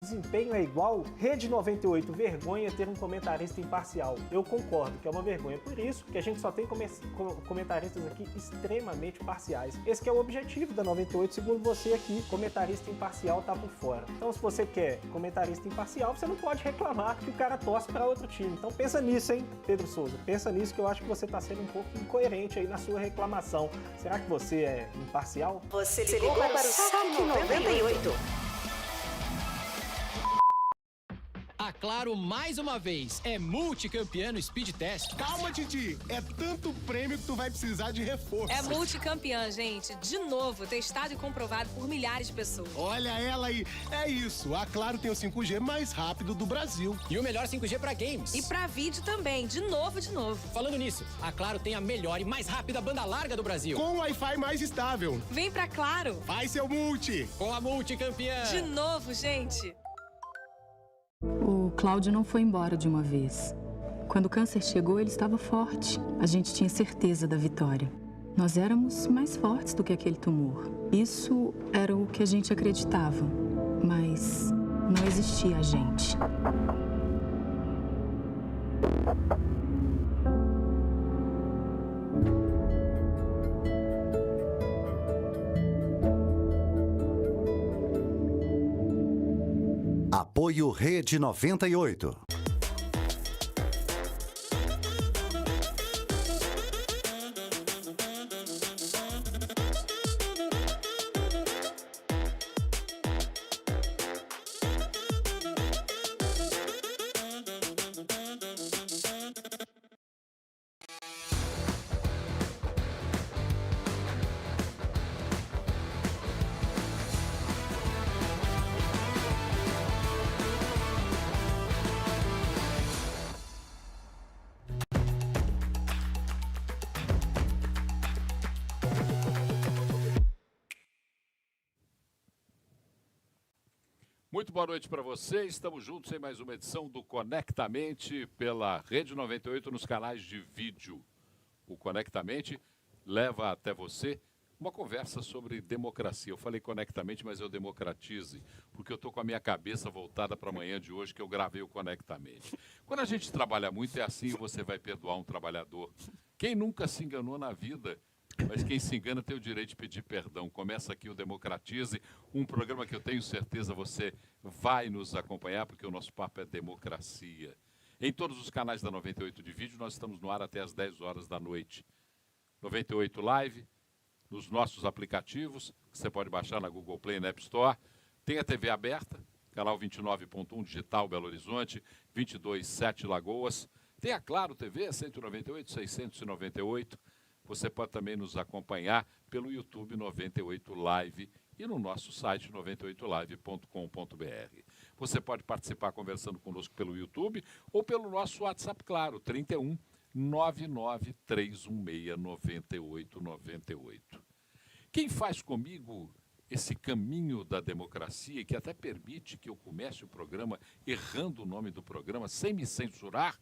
desempenho é igual? Rede 98, vergonha ter um comentarista imparcial. Eu concordo que é uma vergonha, por isso que a gente só tem comentaristas aqui extremamente parciais. Esse que é o objetivo da 98, segundo você aqui, comentarista imparcial tá por fora. Então se você quer comentarista imparcial, você não pode reclamar que o cara torce para outro time. Então pensa nisso, hein, Pedro Souza? Pensa nisso que eu acho que você tá sendo um pouco incoerente aí na sua reclamação. Será que você é imparcial? Você ligou para o Saque 98. A Claro, mais uma vez, é multicampeã no Speed Test. Calma, Titi. É tanto prêmio que tu vai precisar de reforço. É multicampeã, gente. De novo, testado e comprovado por milhares de pessoas. Olha ela aí. É isso. A Claro tem o 5G mais rápido do Brasil. E o melhor 5G para games. E para vídeo também. De novo. Falando nisso, a Claro tem a melhor e mais rápida banda larga do Brasil. Com o Wi-Fi mais estável. Vem pra Claro. Vai, seu multi. Com a multicampeã. De novo, gente. O Cláudio não foi embora de uma vez. Quando o câncer chegou, ele estava forte. A gente tinha certeza da vitória. Nós éramos mais fortes do que aquele tumor. Isso era o que a gente acreditava, mas não existia a gente. Apoio Rede 98. Muito boa noite para você. Estamos juntos em mais uma edição do Conectamente pela Rede 98 nos canais de vídeo. O Conectamente leva até você uma conversa sobre democracia. Eu falei Conectamente, mas eu democratize, porque eu estou com a minha cabeça voltada para amanhã de hoje, que eu gravei o Conectamente. Quando a gente trabalha muito, é assim, você vai perdoar um trabalhador. Quem nunca se enganou na vida? Mas quem se engana tem o direito de pedir perdão. Começa aqui o Democratize, um programa que eu tenho certeza você vai nos acompanhar, porque o nosso papo é democracia. Em todos os canais da 98 de vídeo, nós estamos no ar até às 10 horas da noite. 98 Live, nos nossos aplicativos, que você pode baixar na Google Play e na App Store. Tem a TV aberta, canal 29.1 Digital Belo Horizonte, 22.7 Lagoas. Tem a Claro TV, 198, 698. Você pode também nos acompanhar pelo YouTube 98 Live e no nosso site 98live.com.br. Você pode participar conversando conosco pelo YouTube ou pelo nosso WhatsApp, claro, 31 99 316 9898. Quem faz comigo esse caminho da democracia, que até permite que eu comece o programa errando o nome do programa, sem me censurar,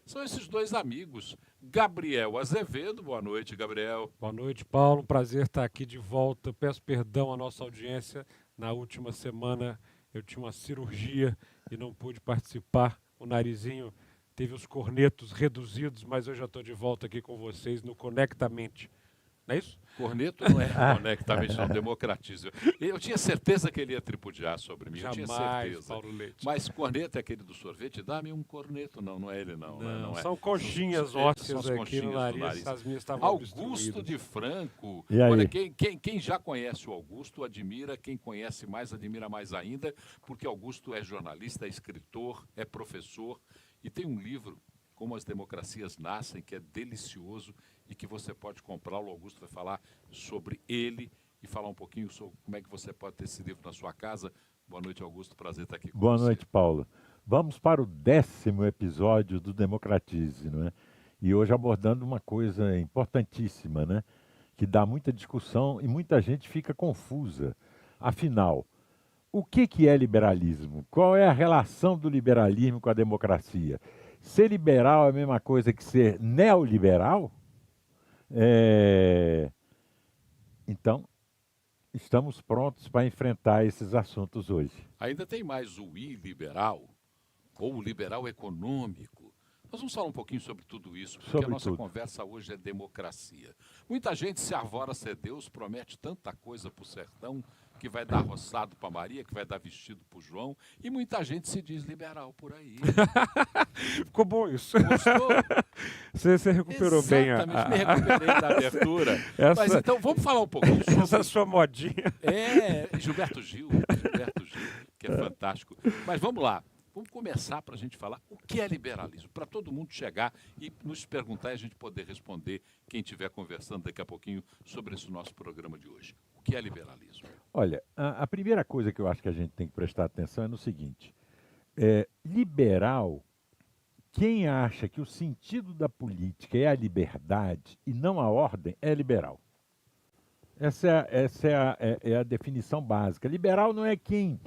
são esses dois amigos. Gabriel Azevedo, boa noite, Gabriel. Boa noite, Paulo. Um prazer estar aqui de volta. Peço perdão à nossa audiência. Na última semana eu tinha uma cirurgia e não pude participar. O narizinho teve os cornetos reduzidos, mas eu já estou de volta aqui com vocês no Conectamente. Não é isso? Corneto não é Conectamente, não, democratiza. Eu tinha certeza que ele ia tripudiar sobre mim, Jamais, eu tinha certeza. Paulo Leite. Mas corneto é aquele do sorvete? Dá-me um corneto. Não, não é ele, não. Não, é. são conchinhas ósseas aqui no nariz. As minhas estavam Augusto de Franco. E aí? Olha, quem já conhece o Augusto admira, quem conhece mais admira mais ainda, porque Augusto é jornalista, é escritor, é professor e tem um livro, Como as Democracias Nascem, que é delicioso e que você pode comprar. O Augusto vai falar sobre ele e falar um pouquinho sobre como é que você pode ter esse livro na sua casa. Boa noite, Augusto. Prazer estar aqui com você. Boa noite, Paulo. Vamos para o 10º episódio do Democratize, não é? E hoje abordando uma coisa importantíssima, né? Que dá muita discussão e muita gente fica confusa. Afinal, o que é liberalismo? Qual é a relação do liberalismo com a democracia? Ser liberal é a mesma coisa que ser neoliberal? Então, estamos prontos para enfrentar esses assuntos hoje. Ainda tem mais o iliberal, ou o liberal econômico. Nós vamos falar um pouquinho sobre tudo isso, porque Sobre a nossa tudo. conversa hoje é democracia. Muita gente se arvora a ser Deus, promete tanta coisa para o sertão, que vai dar roçado para Maria, que vai dar vestido para o João, e muita gente se diz liberal por aí. Ficou bom isso. Gostou? Você recuperou bem a... Exatamente, me recuperei da abertura. Essa- Mas então, vamos falar um pouquinho sobre... Essa sua modinha. Gilberto Gil, que é fantástico. Mas vamos lá, vamos começar para a gente falar o que é liberalismo, para todo mundo chegar e nos perguntar e a gente poder responder, quem estiver conversando daqui a pouquinho sobre esse nosso programa de hoje. O que é liberalismo? Olha, a primeira coisa que eu acho que a gente tem que prestar atenção é no seguinte: liberal, quem acha que o sentido da política é a liberdade e não a ordem, é liberal. Essa é a definição básica. Liberal não é quem,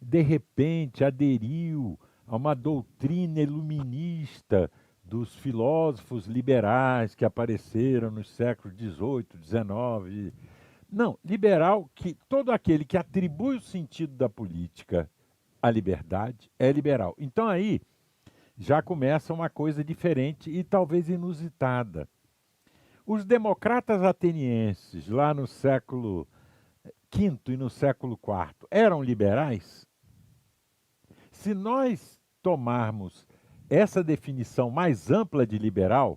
de repente, aderiu a uma doutrina iluminista dos filósofos liberais que apareceram nos séculos XVIII, XIX. Não, liberal, que todo aquele que atribui o sentido da política à liberdade é liberal. Então aí já começa uma coisa diferente e talvez inusitada. Os democratas atenienses, lá no século V e no século IV, eram liberais? Se nós tomarmos essa definição mais ampla de liberal,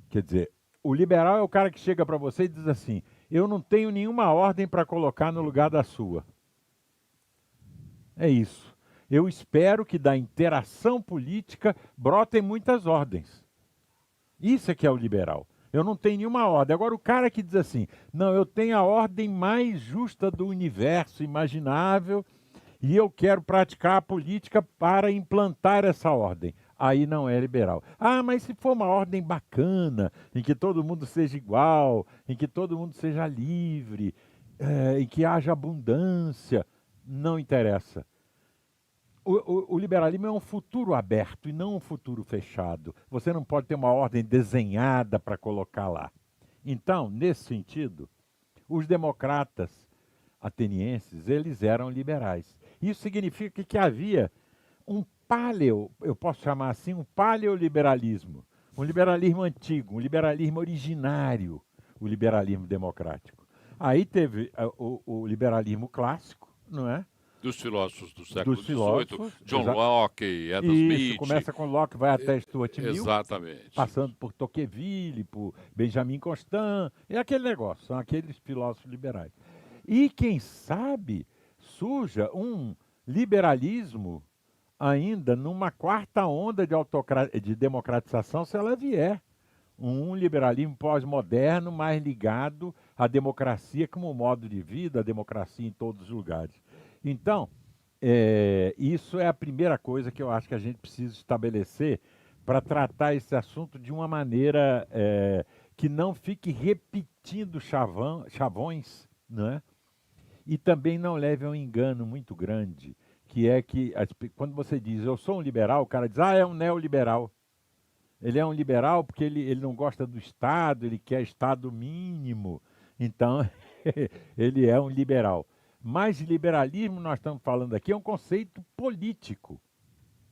quer dizer, o liberal é o cara que chega para você e diz assim: eu não tenho nenhuma ordem para colocar no lugar da sua. É isso. Eu espero que da interação política brotem muitas ordens. Isso é que é o liberal. Eu não tenho nenhuma ordem. Agora, o cara que diz assim: não, eu tenho a ordem mais justa do universo imaginável e eu quero praticar a política para implantar essa ordem. Aí não é liberal. Ah, mas se for uma ordem bacana, em que todo mundo seja igual, em que todo mundo seja livre, em que haja abundância, não interessa. O liberalismo é um futuro aberto e não um futuro fechado. Você não pode ter uma ordem desenhada para colocar lá. Então, nesse sentido, os democratas atenienses, eles eram liberais. Isso significa que havia um eu posso chamar assim, um paleoliberalismo, um liberalismo antigo, um liberalismo originário, o liberalismo democrático. Aí teve o liberalismo clássico, não é? Dos filósofos do século XVIII, John Locke, Adam Isso, Smith. começa com Locke, vai até Stuart Mill. Exatamente. Passando por Tocqueville, por Benjamin Constant, é aquele negócio, são aqueles filósofos liberais. E quem sabe surja um liberalismo ainda numa quarta onda de democratização, se ela vier. Um liberalismo pós-moderno mais ligado à democracia como modo de vida, a democracia em todos os lugares. Então, isso é a primeira coisa que eu acho que a gente precisa estabelecer para tratar esse assunto de uma maneira que não fique repetindo chavões, não é? E também não leve a um engano muito grande, que é que quando você diz eu sou um liberal, o cara diz, é um neoliberal. Ele é um liberal porque ele não gosta do Estado, ele quer Estado mínimo. Então, ele é um liberal. Mas liberalismo, nós estamos falando aqui, é um conceito político.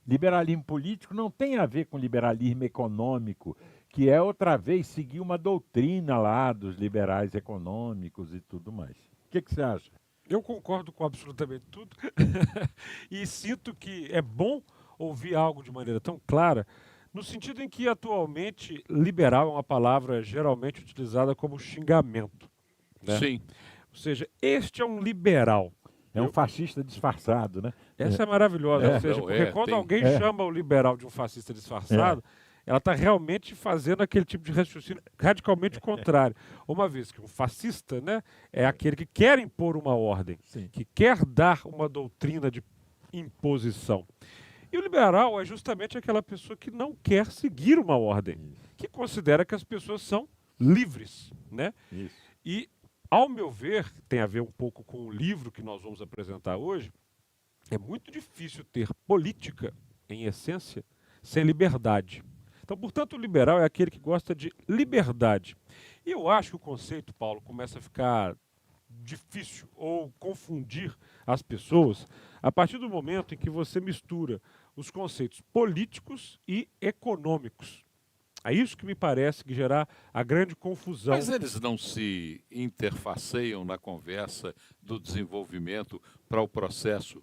Liberalismo político não tem a ver com liberalismo econômico, que é outra vez seguir uma doutrina lá dos liberais econômicos e tudo mais. O que você acha? Eu concordo com absolutamente tudo e sinto que é bom ouvir algo de maneira tão clara, no sentido em que atualmente liberal é uma palavra geralmente utilizada como xingamento, né? Sim. Ou seja, este é um liberal. É um fascista disfarçado, né? Essa é maravilhosa. Ou seja, porque quando alguém chama o liberal de um fascista disfarçado, ela está realmente fazendo aquele tipo de raciocínio radicalmente contrário. Uma vez que um fascista, né, é aquele que quer impor uma ordem, que quer dar uma doutrina de imposição. E o liberal é justamente aquela pessoa que não quer seguir uma ordem, que considera que as pessoas são livres, né? Isso. E, ao meu ver, tem a ver um pouco com o livro que nós vamos apresentar hoje, é muito difícil ter política, em essência, sem liberdade. Então, portanto, o liberal é aquele que gosta de liberdade. E eu acho que o conceito, Paulo, começa a ficar difícil ou confundir as pessoas a partir do momento em que você mistura os conceitos políticos e econômicos. É isso que me parece que gerar a grande confusão. Mas eles não se interfaceiam na conversa do desenvolvimento para o processo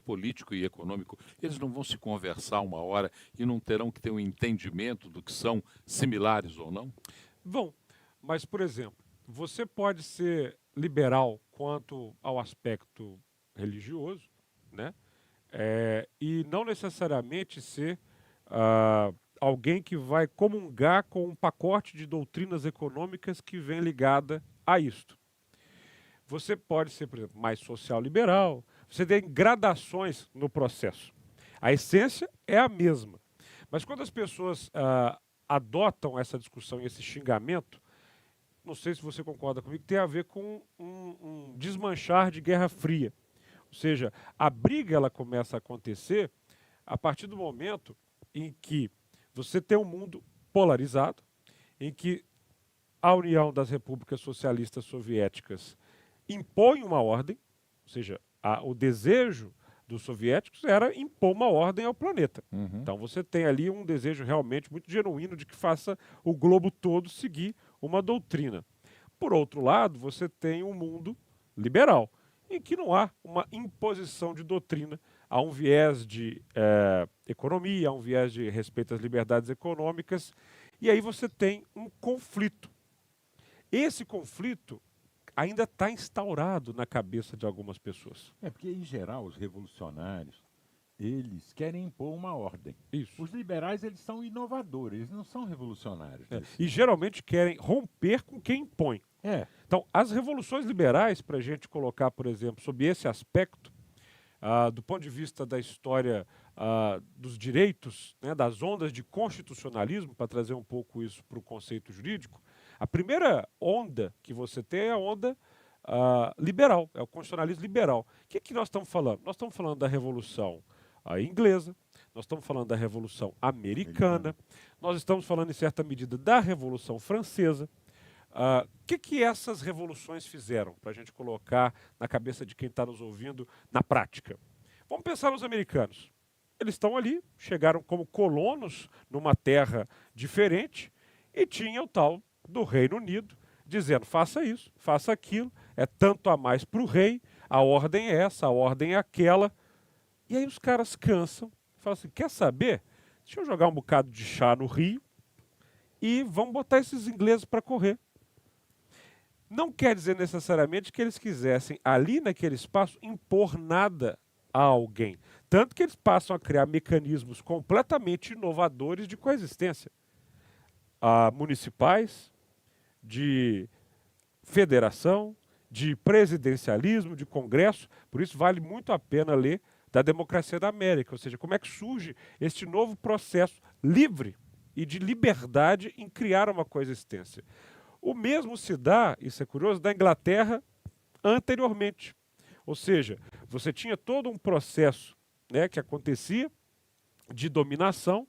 político e econômico. Eles não vão se conversar uma hora e não terão que ter um entendimento do que são similares ou não? Vão, mas, por exemplo, você pode ser liberal quanto ao aspecto religioso, né? E não necessariamente ser alguém que vai comungar com um pacote de doutrinas econômicas que vem ligada a isto. Você pode ser, por exemplo, mais social-liberal, você tem gradações no processo. A essência é a mesma. Mas quando as pessoas adotam essa discussão e esse xingamento, não sei se você concorda comigo, tem a ver com um desmanchar de Guerra Fria. Ou seja, a briga ela começa a acontecer a partir do momento em que você tem um mundo polarizado, em que a União das Repúblicas Socialistas Soviéticas impõe uma ordem, ou seja, o desejo dos soviéticos era impor uma ordem ao planeta. Então você tem ali um desejo realmente muito genuíno de que faça o globo todo seguir uma doutrina. Por outro lado, você tem um mundo liberal, em que não há uma imposição de doutrina, há um viés de economia, há um viés de respeito às liberdades econômicas, e aí você tem um conflito. Esse conflito ainda está instaurado na cabeça de algumas pessoas. Porque, em geral, os revolucionários, eles querem impor uma ordem. Isso. Os liberais, eles são inovadores, eles não são revolucionários. E geralmente querem romper com quem impõe. Então, as revoluções liberais, para a gente colocar, por exemplo, sob esse aspecto, do ponto de vista da história dos direitos, né, das ondas de constitucionalismo, para trazer um pouco isso para o conceito jurídico, a primeira onda que você tem é a onda liberal, é o constitucionalismo liberal. O que nós estamos falando? Nós estamos falando da Revolução Inglesa, nós estamos falando da Revolução Americana, nós estamos falando, em certa medida, da Revolução Francesa. O que essas revoluções fizeram, para a gente colocar na cabeça de quem está nos ouvindo na prática? Vamos pensar nos americanos. Eles estão ali, chegaram como colonos numa terra diferente e tinha o tal do Reino Unido dizendo: faça isso, faça aquilo, é tanto a mais para o rei, a ordem é essa, a ordem é aquela. E aí os caras cansam, falam assim: quer saber? Deixa eu jogar um bocado de chá no rio e vamos botar esses ingleses para correr. Não quer dizer necessariamente que eles quisessem, ali naquele espaço, impor nada a alguém. Tanto que eles passam a criar mecanismos completamente inovadores de coexistência. Municipais, de federação, de presidencialismo, de congresso. Por isso vale muito a pena ler da Democracia da América, ou seja, como é que surge este novo processo livre e de liberdade em criar uma coexistência. O mesmo se dá, isso é curioso, da Inglaterra anteriormente. Ou seja, você tinha todo um processo, né, que acontecia de dominação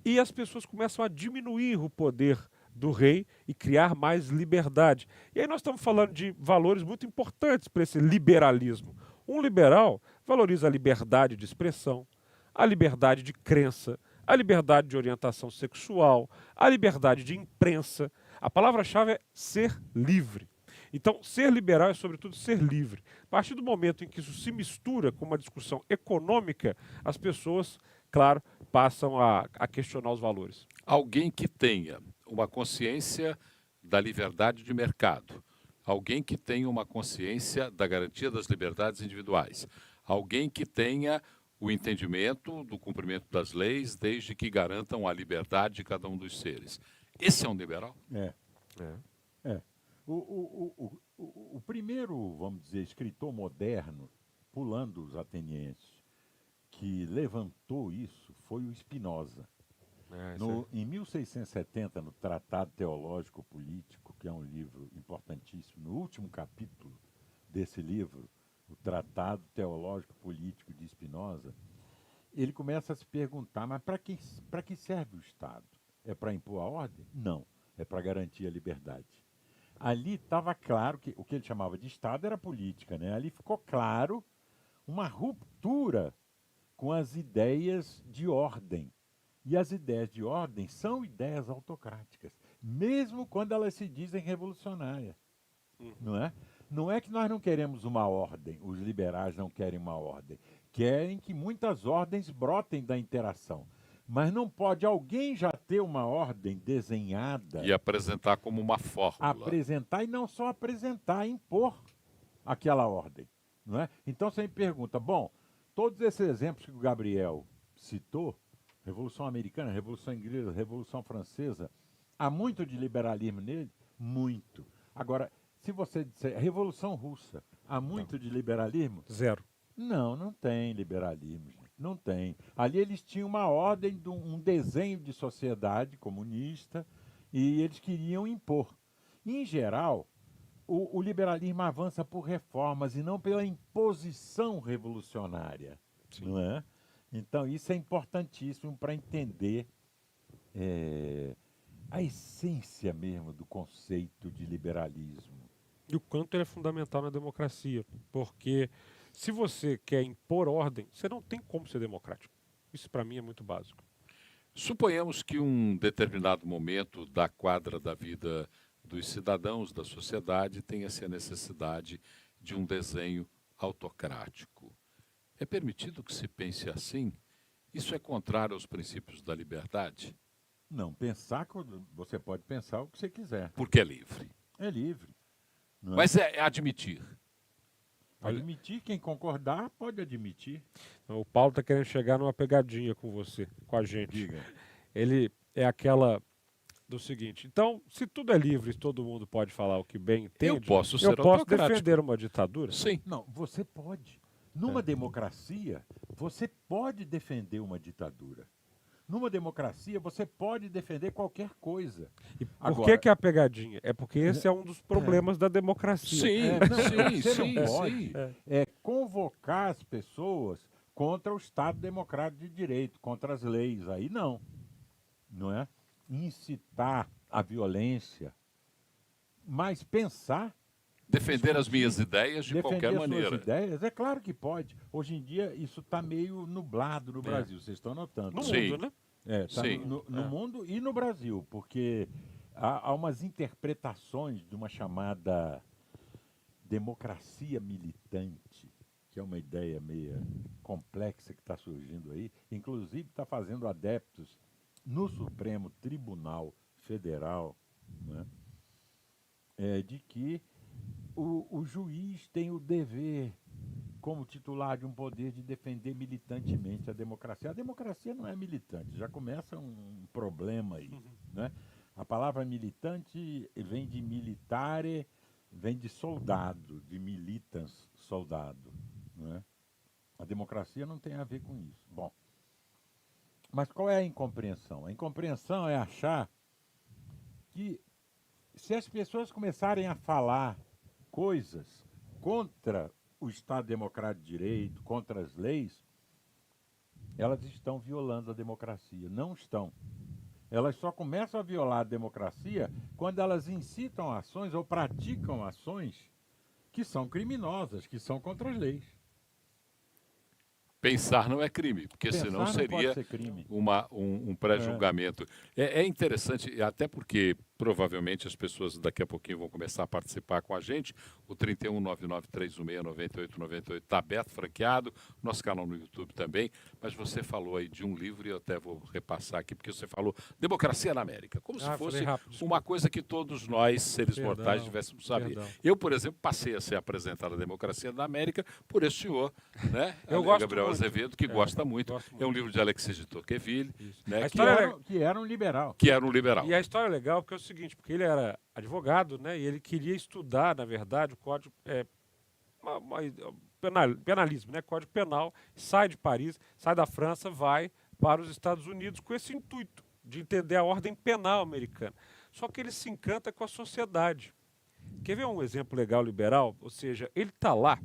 e as pessoas começam a diminuir o poder do rei e criar mais liberdade. E aí nós estamos falando de valores muito importantes para esse liberalismo. Um liberal valoriza a liberdade de expressão, a liberdade de crença, a liberdade de orientação sexual, a liberdade de imprensa. A palavra-chave é ser livre. Então, ser liberal é, sobretudo, ser livre. A partir do momento em que isso se mistura com uma discussão econômica, as pessoas, claro, passam a questionar os valores. Alguém que tenha uma consciência da liberdade de mercado, alguém que tenha uma consciência da garantia das liberdades individuais, alguém que tenha o entendimento do cumprimento das leis, desde que garantam a liberdade de cada um dos seres. Esse é um liberal? O primeiro, vamos dizer, escritor moderno, pulando os atenienses, que levantou isso foi o Spinoza. Em 1670, no Tratado Teológico Político, que é um livro importantíssimo, no último capítulo desse livro, o Tratado Teológico Político de Spinoza, ele começa a se perguntar: mas para que serve o Estado? É para impor a ordem? Não, é para garantir a liberdade. Ali estava claro que o que ele chamava de Estado era política, né? Ali ficou claro uma ruptura com as ideias de ordem. E as ideias de ordem são ideias autocráticas, mesmo quando elas se dizem revolucionárias, não é? Não é que nós não queremos uma ordem, os liberais não querem uma ordem, querem que muitas ordens brotem da interação. Mas não pode alguém já ter uma ordem desenhada. E apresentar como uma fórmula. Apresentar e não só apresentar, impor aquela ordem. Não é? Então você me pergunta, bom, todos esses exemplos que o Gabriel citou, Revolução Americana, Revolução Inglesa, Revolução Francesa, há muito de liberalismo nele? Muito. Agora, se você disser Revolução Russa, há muito de liberalismo? Zero. Não, não tem liberalismo, gente. Não tem. Ali eles tinham uma ordem, um desenho de sociedade comunista e eles queriam impor. Em geral, o liberalismo avança por reformas e não pela imposição revolucionária. Sim. Não é? Então, isso é importantíssimo para entender a essência mesmo do conceito de liberalismo. E o quanto ele é fundamental na democracia, porque se você quer impor ordem, você não tem como ser democrático. Isso, para mim, é muito básico. Suponhamos que um determinado momento da quadra da vida dos cidadãos, da sociedade, tenha-se a necessidade de um desenho autocrático. É permitido que se pense assim? Isso é contrário aos princípios da liberdade? Não, você pode pensar o que você quiser. Porque é livre. É livre. Mas é admitir. Admitir, quem concordar pode admitir. O Paulo está querendo chegar numa pegadinha com você, com a gente. Diga. Ele é aquela do seguinte, então, se tudo é livre, todo mundo pode falar o que bem entende, eu posso defender uma ditadura? Sim. Não, você pode. Numa democracia, você pode defender uma ditadura. Numa democracia, você pode defender qualquer coisa. E por que é a pegadinha? É porque esse é um dos problemas da democracia. Sim, você não pode convocar as pessoas contra o Estado Democrático de Direito, contra as leis. Aí não. Não é? Incitar a violência. Mas pensar... Defender as minhas ideias de qualquer maneira. Suas ideias, é claro que pode. Hoje em dia, isso está meio nublado no Brasil, vocês estão notando. No mundo, né? Tá no mundo e no Brasil, porque há umas interpretações de uma chamada democracia militante, que é uma ideia meio complexa que está surgindo aí, inclusive está fazendo adeptos no Supremo Tribunal Federal, né, de que o juiz tem o dever, como titular de um poder, de defender militantemente a democracia. A democracia não é militante, já começa um problema aí. Né? A palavra militante vem de militare, vem de soldado, de militans, soldado. Né? A democracia não tem a ver com isso. Bom, mas qual é a incompreensão? A incompreensão é achar que se as pessoas começarem a falar coisas contra o Estado Democrático de Direito, contra as leis, elas estão violando a democracia. Não estão. Elas só começam a violar a democracia quando elas incitam ações ou praticam ações que são criminosas, que são contra as leis. Pensar não é crime, porque Pensar senão seria um pré-julgamento. É interessante, até porque provavelmente as pessoas daqui a pouquinho vão começar a participar com a gente. O 3199-316-9898 está aberto, franqueado, nosso canal no YouTube também. Mas você falou aí de um livro, e eu até vou repassar aqui, porque você falou Democracia na América, como se fosse uma coisa que todos nós, seres mortais, tivéssemos saber. Eu, por exemplo, passei a ser apresentado a Democracia na América por esse senhor, né? Eu gosto Gabriel muito. Azevedo, que gosta muito. É um livro de Alexis de Tocqueville, né? Que era um liberal. Que era um liberal. E a história é legal porque é o seguinte, porque ele era advogado, né? E ele queria estudar, na verdade, o código penalismo, né? Código penal, sai de Paris, sai da França, vai para os Estados Unidos com esse intuito de entender a ordem penal americana. Só que ele se encanta com a sociedade. Quer ver um exemplo legal liberal? Ou seja, ele está lá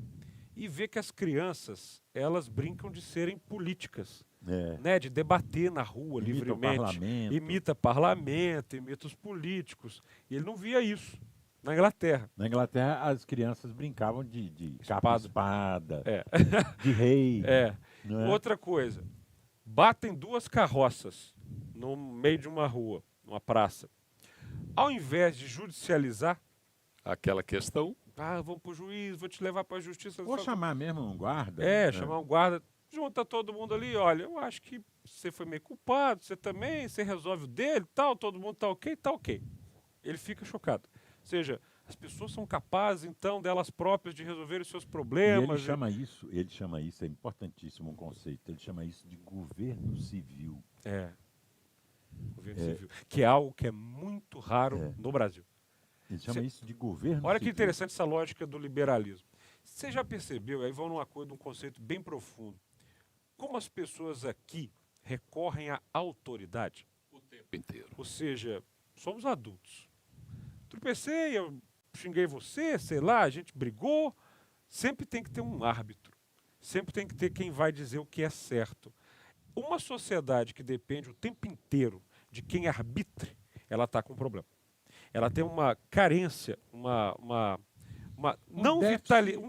e vê que as crianças, elas brincam de serem políticas, né, de debater na rua livremente, imita parlamento, imita os políticos, e ele não via isso. Na Inglaterra. Na Inglaterra, as crianças brincavam de capa-espada, de rei. Não é? Outra coisa, batem duas carroças no meio de uma rua, numa praça. Ao invés de judicializar aquela questão, vamos pro juiz, vou te levar para a justiça. Ou chamar mesmo um guarda. Chamar um guarda, junta todo mundo ali, olha, eu acho que você foi meio culpado, você também, você resolve o dele, tal, todo mundo tá ok. Ele fica chocado. Ou seja, as pessoas são capazes, então, delas próprias de resolver os seus problemas. E ele chama isso, é importantíssimo um conceito, ele chama isso de governo civil. Governo civil, que é algo que é muito raro no Brasil. Ele chama isso de governo Olha civil. que interessante essa lógica do liberalismo. Você já percebeu, aí vão numa coisa, num conceito bem profundo, como as pessoas aqui recorrem à autoridade? O tempo inteiro. Ou seja, somos adultos. Tropecei, eu xinguei você, sei lá, a gente brigou. Sempre tem que ter um árbitro. Sempre tem que ter quem vai dizer o que é certo. Uma sociedade que depende o tempo inteiro de quem arbitre, ela está com um problema. Ela tem uma carência, um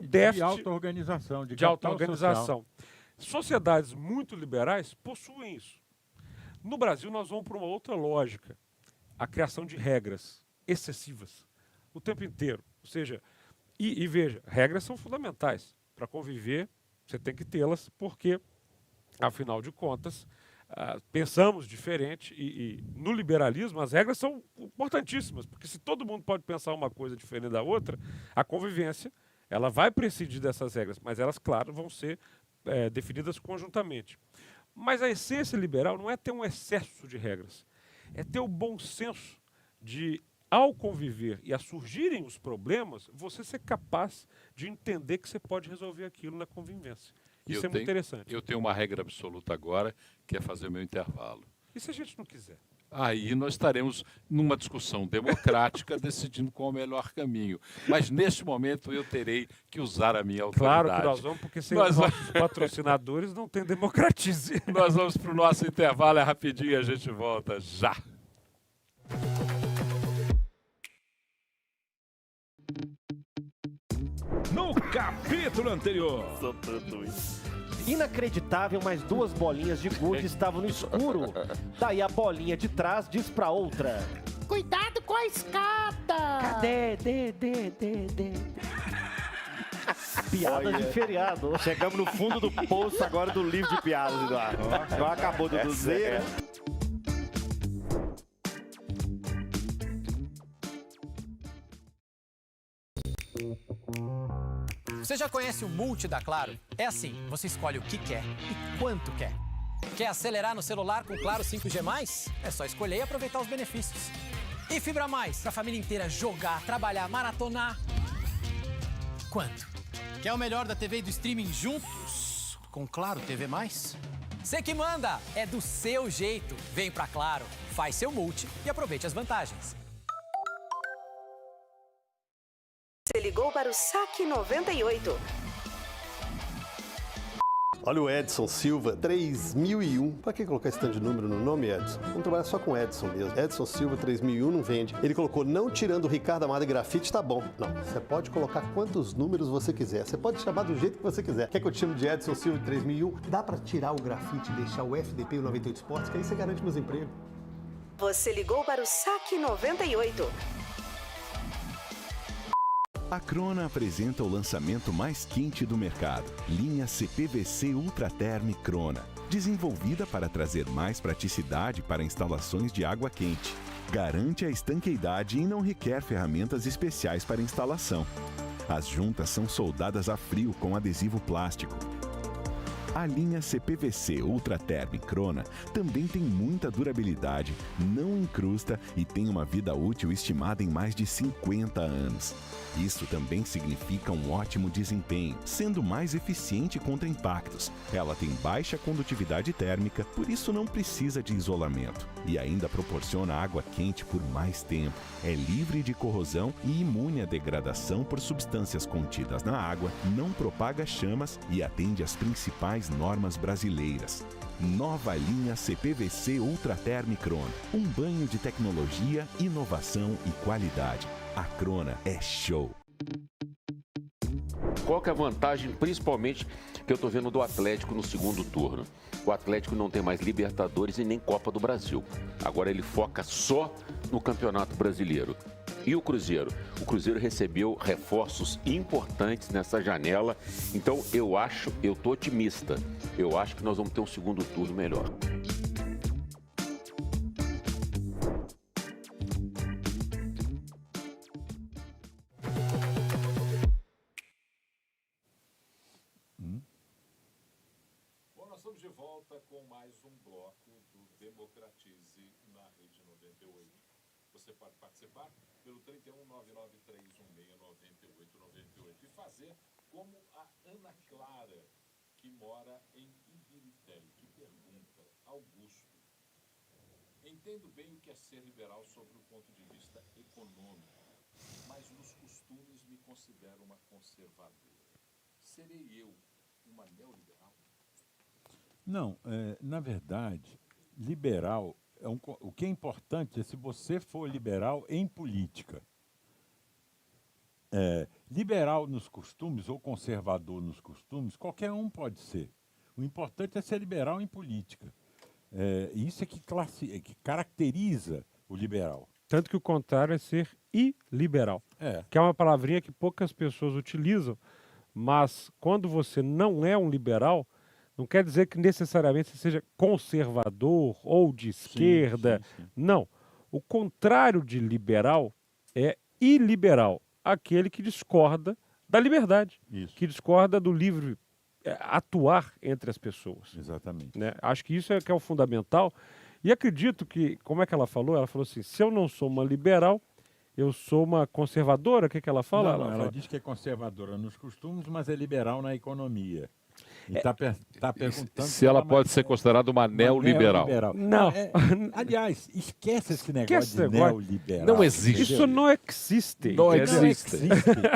déficit de auto-organização. De auto-organização. Sociedades muito liberais possuem isso. No Brasil, nós vamos para uma outra lógica. A criação de regras excessivas o tempo inteiro. Ou seja, e veja, regras são fundamentais. Para conviver, você tem que tê-las, porque, afinal de contas, pensamos diferente e no liberalismo as regras são importantíssimas, porque se todo mundo pode pensar uma coisa diferente da outra, a convivência ela vai prescindir dessas regras, mas elas, claro, vão ser definidas conjuntamente. Mas a essência liberal não é ter um excesso de regras, é ter o bom senso de, ao conviver e a surgirem os problemas, você ser capaz de entender que você pode resolver aquilo na convivência. Isso é muito interessante. Eu tenho uma regra absoluta agora, que é fazer o meu intervalo. E se a gente não quiser? Aí nós estaremos numa discussão democrática decidindo qual é o melhor caminho. Mas neste momento eu terei que usar a minha autoridade. Claro que nós vamos, porque sem os nossos patrocinadores não tem democratize. Nós vamos para o nosso intervalo, é rapidinho e a gente volta já. No capítulo anterior. Inacreditável, mas duas bolinhas de gude estavam no escuro. Daí a bolinha de trás diz pra outra: cuidado com a escada! Cadê? Piadas de feriado. Chegamos no fundo do poço agora do livro de piadas, Eduardo. Agora acabou do Z. Você já conhece o Multi da Claro? É assim, você escolhe o que quer e quanto quer. Quer acelerar no celular com Claro 5G+? É só escolher e aproveitar os benefícios. E Fibra Mais, pra família inteira jogar, trabalhar, maratonar. Quanto? Quer o melhor da TV e do streaming juntos? Com Claro TV+? Você que manda! É do seu jeito. Vem pra Claro, faz seu Multi e aproveite as vantagens. Você ligou para o Saque 98. Olha o Edson Silva, 3001. Pra que colocar esse tanto de número no nome, Edson? Vamos trabalhar só com Edson mesmo. Edson Silva, 3001, não vende. Ele colocou, não tirando o Ricardo Amado e grafite, tá bom. Não, você pode colocar quantos números você quiser. Você pode chamar do jeito que você quiser. Quer que eu te chame de Edson Silva, 3001? Dá pra tirar o grafite e deixar o FDP e o 98 Esportes, que aí você garante meus empregos. Você ligou para o Saque 98. A Crona apresenta o lançamento mais quente do mercado, linha CPVC Ultraterm Crona, desenvolvida para trazer mais praticidade para instalações de água quente. Garante a estanqueidade e não requer ferramentas especiais para instalação. As juntas são soldadas a frio com adesivo plástico. A linha CPVC Ultraterm Crona também tem muita durabilidade, não incrusta e tem uma vida útil estimada em mais de 50 anos. Isso também significa um ótimo desempenho, sendo mais eficiente contra impactos. Ela tem baixa condutividade térmica, por isso não precisa de isolamento. E ainda proporciona água quente por mais tempo. É livre de corrosão e imune à degradação por substâncias contidas na água, não propaga chamas e atende às principais normas brasileiras. Nova linha CPVC Ultraterm Crona. Um banho de tecnologia, inovação e qualidade. A Crona é show. Qual que é a vantagem, principalmente, que eu estou vendo do Atlético no segundo turno? O Atlético não tem mais Libertadores e nem Copa do Brasil. Agora ele foca só no Campeonato Brasileiro. E o Cruzeiro? O Cruzeiro recebeu reforços importantes nessa janela. Então eu estou otimista. Eu acho que nós vamos ter um segundo turno melhor. Estamos de volta com mais um bloco do Democratize na Rede 98. Você pode participar pelo 31.993169898 e fazer como a Ana Clara, que mora em Ibirité, que pergunta: Augusto, entendo bem o que é ser liberal sobre o ponto de vista econômico, mas nos costumes me considero uma conservadora. Serei eu uma neoliberal? Não, na verdade, liberal, o que é importante é se você for liberal em política. Liberal nos costumes ou conservador nos costumes, qualquer um pode ser. O importante é ser liberal em política. Isso é que caracteriza o liberal. Tanto que o contrário é ser iliberal, que é uma palavrinha que poucas pessoas utilizam, mas quando você não é um liberal, não quer dizer que necessariamente você seja conservador ou de esquerda. Sim. Não. O contrário de liberal é iliberal. Aquele que discorda da liberdade. Isso. Que discorda do livre atuar entre as pessoas. Exatamente. Né? Acho que isso é que é o fundamental. E acredito que, como é que ela falou? Ela falou assim, se eu não sou uma liberal, eu sou uma conservadora. O que ela fala? Não, ela diz que é conservadora nos costumes, mas é liberal na economia. E está perguntando se ela pode ser considerada uma neoliberal. Não. Aliás, esquece esse negócio de neoliberal. Não existe. Isso não existe. Não existe.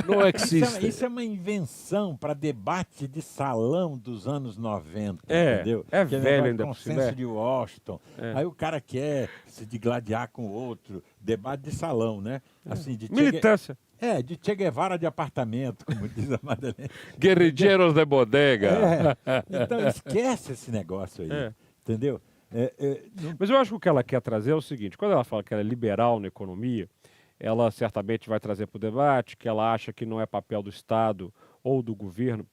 Não existe. Isso é uma invenção para debate de salão dos anos 90, entendeu? É velho ainda por cima. Consenso de Washington. Aí o cara quer se digladiar com o outro. Debate de salão, né? Assim, de militância. De Che Guevara de apartamento, como diz a Madalena. Guerrilheiros de bodega. Então esquece esse negócio aí, entendeu? Mas eu acho que o que ela quer trazer é o seguinte, quando ela fala que ela é liberal na economia, ela certamente vai trazer para o debate que ela acha que não é papel do Estado ou do governo,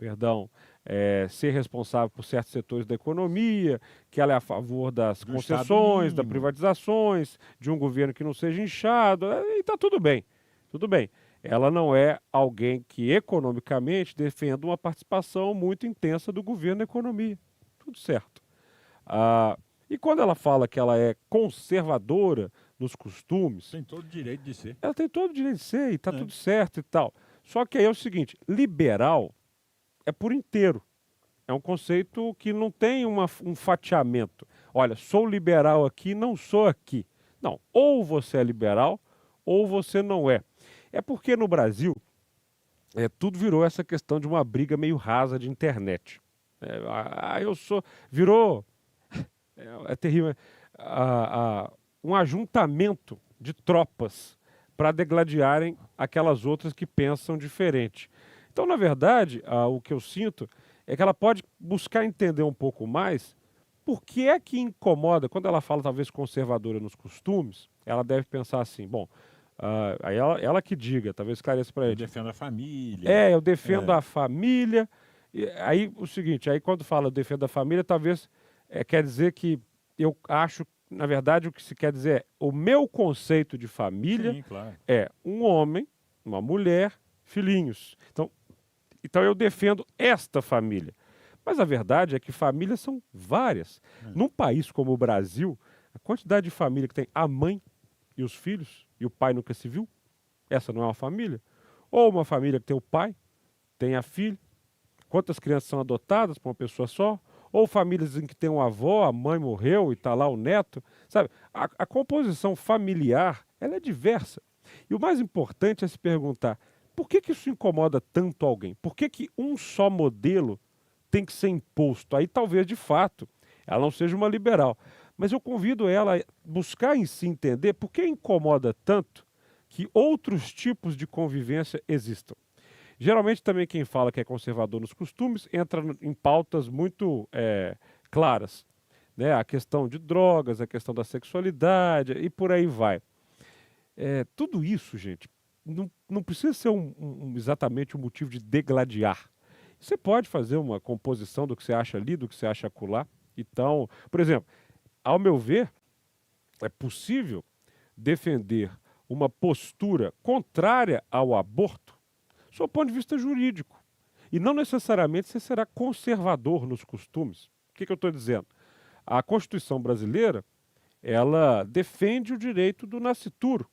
ser responsável por certos setores da economia, que ela é a favor das concessões, das privatizações, de um governo que não seja inchado, e está tudo bem, tudo bem. Ela não é alguém que economicamente defenda uma participação muito intensa do governo na economia. Tudo certo. E quando ela fala que ela é conservadora nos costumes... Tem todo o direito de ser. Ela tem todo o direito de ser e está tudo certo e tal. Só que aí é o seguinte, liberal é por inteiro. É um conceito que não tem um fatiamento. Olha, sou liberal aqui, não sou aqui. Não, ou você é liberal ou você não é. É porque no Brasil, tudo virou essa questão de uma briga meio rasa de internet. Virou, é terrível, um ajuntamento de tropas para degladiarem aquelas outras que pensam diferente. Então, na verdade, o que eu sinto é que ela pode buscar entender um pouco mais por que é que incomoda, quando ela fala talvez conservadora nos costumes, ela deve pensar assim, bom... aí ela que diga, talvez esclareça para ele. Eu defendo a família. Eu defendo a família. E aí o seguinte, aí quando fala eu defendo a família, talvez quer dizer que eu acho, na verdade, o que se quer dizer é o meu conceito de família. Sim, claro. É um homem, uma mulher, filhinhos. Então eu defendo esta família. Mas a verdade é que famílias são várias. Num país como o Brasil, a quantidade de família que tem a mãe e os filhos, e o pai nunca se viu, essa não é uma família? Ou uma família que tem o pai, tem a filha, quantas crianças são adotadas por uma pessoa só? Ou famílias em que tem um avó, a mãe morreu e está lá o neto, sabe? A composição familiar, ela é diversa. E o mais importante é se perguntar, por que isso incomoda tanto alguém? Por que um só modelo tem que ser imposto? Aí talvez, de fato, ela não seja uma liberal. Mas eu convido ela a buscar em si entender por que incomoda tanto que outros tipos de convivência existam. Geralmente também quem fala que é conservador nos costumes entra em pautas muito claras, né? A questão de drogas, a questão da sexualidade e por aí vai. Tudo isso, gente, não precisa ser exatamente um motivo de degladiar. Você pode fazer uma composição do que você acha ali, do que você acha acolá. Então, por exemplo, ao meu ver, é possível defender uma postura contrária ao aborto sob o ponto de vista jurídico. E não necessariamente você será conservador nos costumes. O que eu estou dizendo? A Constituição brasileira, ela defende o direito do nascituro,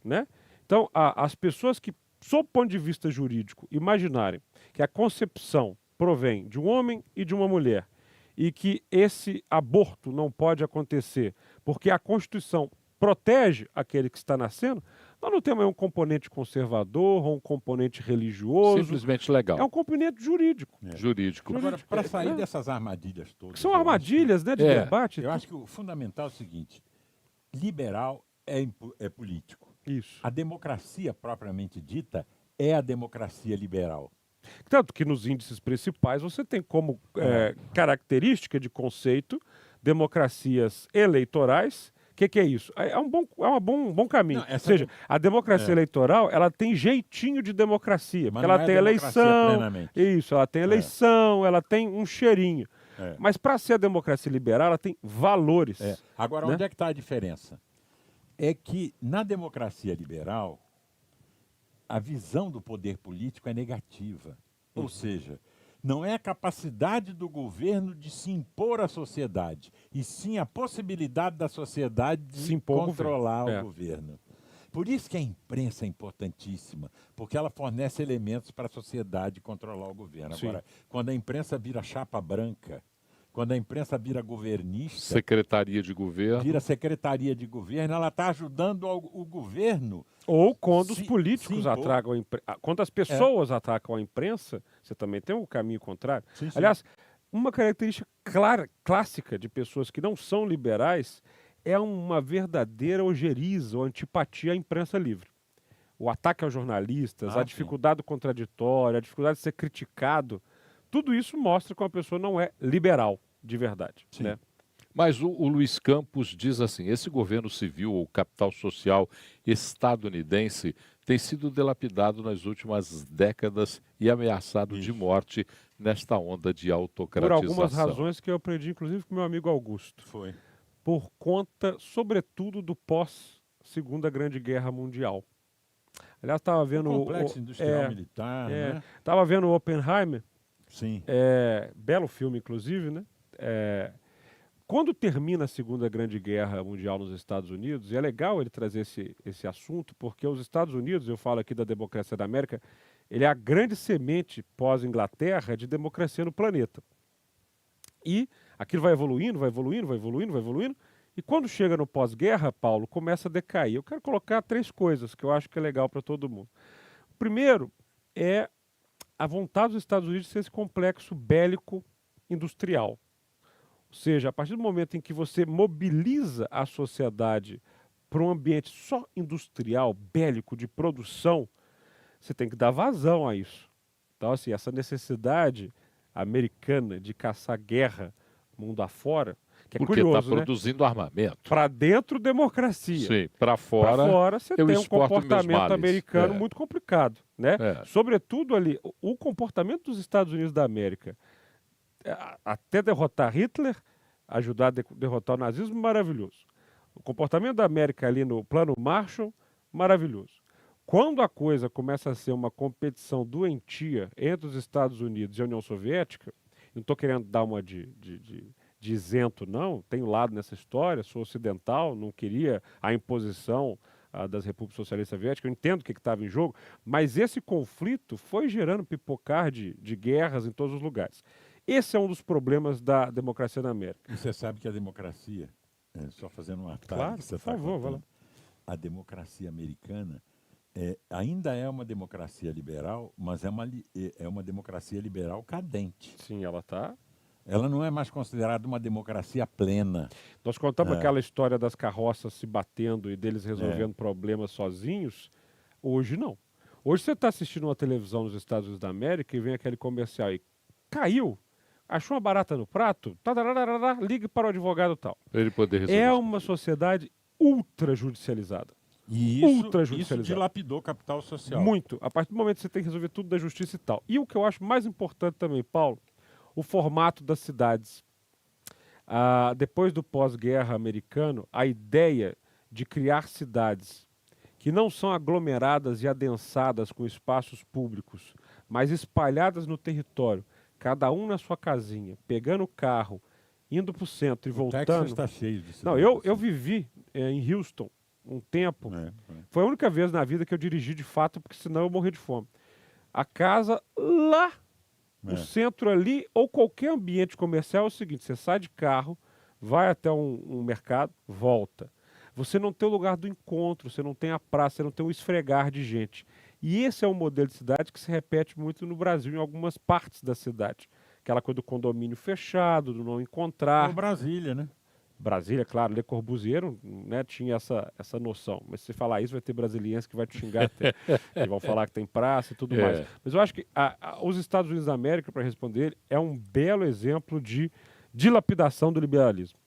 né? Então, as pessoas que, sob o ponto de vista jurídico, imaginarem que a concepção provém de um homem e de uma mulher e que esse aborto não pode acontecer porque a Constituição protege aquele que está nascendo, nós não temos um componente conservador ou um componente religioso. Simplesmente legal. É um componente jurídico. Jurídico. Agora, para sair dessas armadilhas todas... São armadilhas, né, de debate. Eu acho que o fundamental é o seguinte, liberal é político. Isso. A democracia propriamente dita é a democracia liberal. Tanto que nos índices principais você tem como característica de conceito democracias eleitorais. O que é isso? É um bom caminho. Não, ou seja, a democracia eleitoral ela tem jeitinho de democracia, porque ela tem eleição. Isso, ela tem eleição, ela tem um cheirinho. Mas para ser a democracia liberal, ela tem valores. Agora, né? onde é que está a diferença? É que na democracia liberal, a visão do poder político é negativa. Ou seja, não é a capacidade do governo de se impor à sociedade, e sim a possibilidade da sociedade de se impor controlar o governo. Por isso que a imprensa é importantíssima, porque ela fornece elementos para a sociedade controlar o governo. Sim. Agora, quando a imprensa vira chapa branca, quando a imprensa vira governista... Secretaria de governo. Vira secretaria de governo, ela está ajudando o governo. Ou quando os políticos atacam a imprensa. Quando as pessoas atacam a imprensa, você também tem um caminho contrário. Sim. Aliás, uma característica clássica de pessoas que não são liberais é uma verdadeira ojeriza ou antipatia à imprensa livre. O ataque aos jornalistas, a dificuldade do contraditório, a dificuldade de ser criticado, tudo isso mostra que uma pessoa não é liberal de verdade. Né? Mas o Luiz Campos diz assim, esse governo civil ou capital social estadunidense tem sido dilapidado nas últimas décadas e ameaçado de morte nesta onda de autocratização. Por algumas razões que eu aprendi, inclusive, com meu amigo Augusto. Foi. Por conta, sobretudo, do pós-Segunda Grande Guerra Mundial. Aliás, estava vendo... O complexo industrial militar, né? Estava vendo o Oppenheimer. Sim. Belo filme, inclusive, né? Quando termina a Segunda Grande Guerra Mundial nos Estados Unidos, e é legal ele trazer esse assunto, porque os Estados Unidos, eu falo aqui da democracia da América, ele é a grande semente pós-Inglaterra de democracia no planeta. E aquilo vai evoluindo, vai evoluindo, vai evoluindo, vai evoluindo, e quando chega no pós-guerra, Paulo, começa a decair. Eu quero colocar 3 coisas que eu acho que é legal para todo mundo. O primeiro é a vontade dos Estados Unidos de ser esse complexo bélico industrial. Ou seja, a partir do momento em que você mobiliza a sociedade para um ambiente só industrial, bélico, de produção, você tem que dar vazão a isso. Então, assim, essa necessidade americana de caçar guerra mundo afora, que é porque curioso, está produzindo armamento. Para dentro, democracia. Sim, para fora você tem um comportamento americano muito complicado. Né? Sobretudo ali, o comportamento dos Estados Unidos da América, até derrotar Hitler, ajudar a derrotar o nazismo, maravilhoso. O comportamento da América ali no plano Marshall, maravilhoso. Quando a coisa começa a ser uma competição doentia entre os Estados Unidos e a União Soviética, não estou querendo dar uma de isento, não, tenho lado nessa história, sou ocidental, não queria a imposição das repúblicas socialistas soviéticas, eu entendo o que estava em jogo, mas esse conflito foi gerando pipocar de guerras em todos os lugares. Esse é um dos problemas da democracia na América. E você sabe que a democracia, só fazendo um atalho, claro, que você por favor, vai lá. A democracia americana ainda é uma democracia liberal, mas é uma democracia liberal cadente. Sim, ela está... Ela não é mais considerada uma democracia plena. Nós contamos aquela história das carroças se batendo e deles resolvendo problemas sozinhos. Hoje não. Hoje você está assistindo uma televisão nos Estados Unidos da América e vem aquele comercial aí, caiu, achou uma barata no prato, ligue para o advogado tal. Para ele poder resolver. É uma sociedade ultra judicializada. E isso dilapidou o capital social. Muito. A partir do momento que você tem que resolver tudo da justiça e tal. E o que eu acho mais importante também, Paulo, o formato das cidades. Depois do pós-guerra americano, a ideia de criar cidades que não são aglomeradas e adensadas com espaços públicos, mas espalhadas no território, cada um na sua casinha, pegando o carro, indo para o centro e voltando. Texas está cheio de cidades. Não, eu vivi em Houston um tempo. Foi a única vez na vida que eu dirigi de fato, porque senão eu morria de fome. A casa lá, no centro ali, ou qualquer ambiente comercial, é o seguinte: você sai de carro, vai até um mercado, volta. Você não tem o lugar do encontro, você não tem a praça, você não tem o esfregar de gente. E esse é um modelo de cidade que se repete muito no Brasil, em algumas partes da cidade. Aquela coisa do condomínio fechado, do não encontrar. Ou Brasília, né? Brasília, claro, Le Corbusier, né, tinha essa noção. Mas se você falar isso, vai ter brasilienses que vai te xingar até. E vão falar que tem praça e tudo mais. Mas eu acho que os Estados Unidos da América, para responder, é um belo exemplo de dilapidação do liberalismo.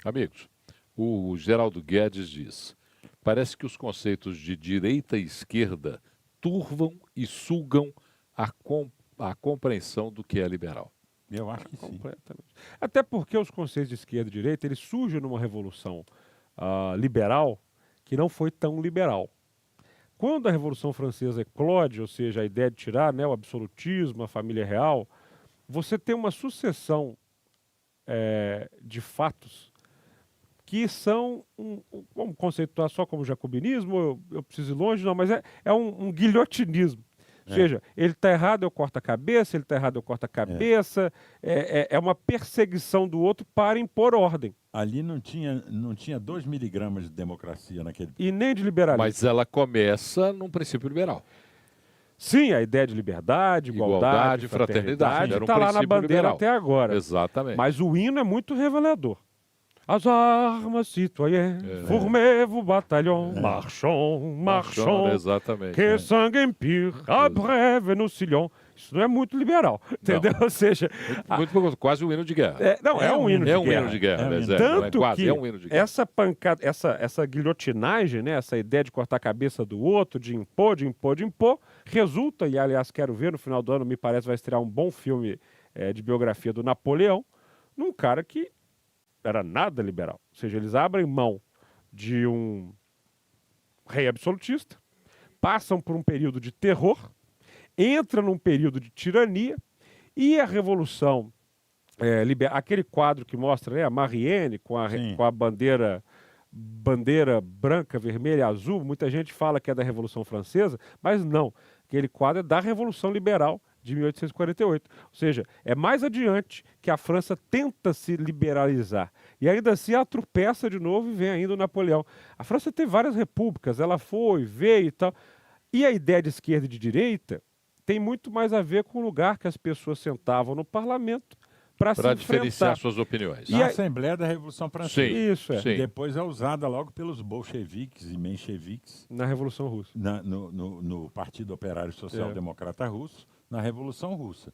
Amigos, o Geraldo Guedes diz: parece que os conceitos de direita e esquerda turvam e sugam a compreensão do que é liberal. Eu acho que completamente. Sim. Até porque os conceitos de esquerda e direita, eles surgem numa revolução liberal que não foi tão liberal. Quando a Revolução Francesa eclode, ou seja, a ideia de tirar, né, o absolutismo, a família real, você tem uma sucessão de fatos que são, vamos conceituar só como jacobinismo, eu preciso ir longe, não, mas é um guilhotinismo. Ou seja, ele está errado, eu corto a cabeça, ele está errado, eu corto a cabeça. É uma perseguição do outro para impor ordem. Ali não tinha 2 miligramas de democracia naquele... E nem de liberalismo. Mas ela começa num princípio liberal. Sim, a ideia de liberdade, igualdade, fraternidade está lá na bandeira liberal. Até agora. Exatamente. Mas o hino é muito revelador. As armes citoyennes, formez-vous bataillon, marchons, exatamente. Que sangue empire, abreve nos sillons. Isso não é muito liberal, entendeu? Ou seja... quase um hino de guerra. É um hino de guerra. É um hino de guerra, Tanto quase, que é um hino de guerra. Essa pancada, essa guilhotinagem, né, essa ideia de cortar a cabeça do outro, de impor, resulta, e aliás quero ver, no final do ano, me parece, vai estrear um bom filme de biografia do Napoleão, num cara que era nada liberal. Ou seja, eles abrem mão de um rei absolutista, passam por um período de terror, entram num período de tirania, e a Revolução, aquele quadro que mostra, né, a Marienne com a bandeira branca, vermelha e azul, muita gente fala que é da Revolução Francesa, mas não. Aquele quadro é da Revolução Liberal de 1848. Ou seja, é mais adiante que a França tenta se liberalizar. E ainda assim ela tropeça de novo e vem ainda o Napoleão. A França tem várias repúblicas, ela foi, veio e tal. E a ideia de esquerda e de direita tem muito mais a ver com o lugar que as pessoas sentavam no parlamento para se diferenciar suas opiniões. E a Assembleia da Revolução Francesa. Sim, isso sim. Depois é usada logo pelos bolcheviques e mencheviques. Na Revolução Russa. No Partido Operário Social Democrata Russo, na Revolução Russa.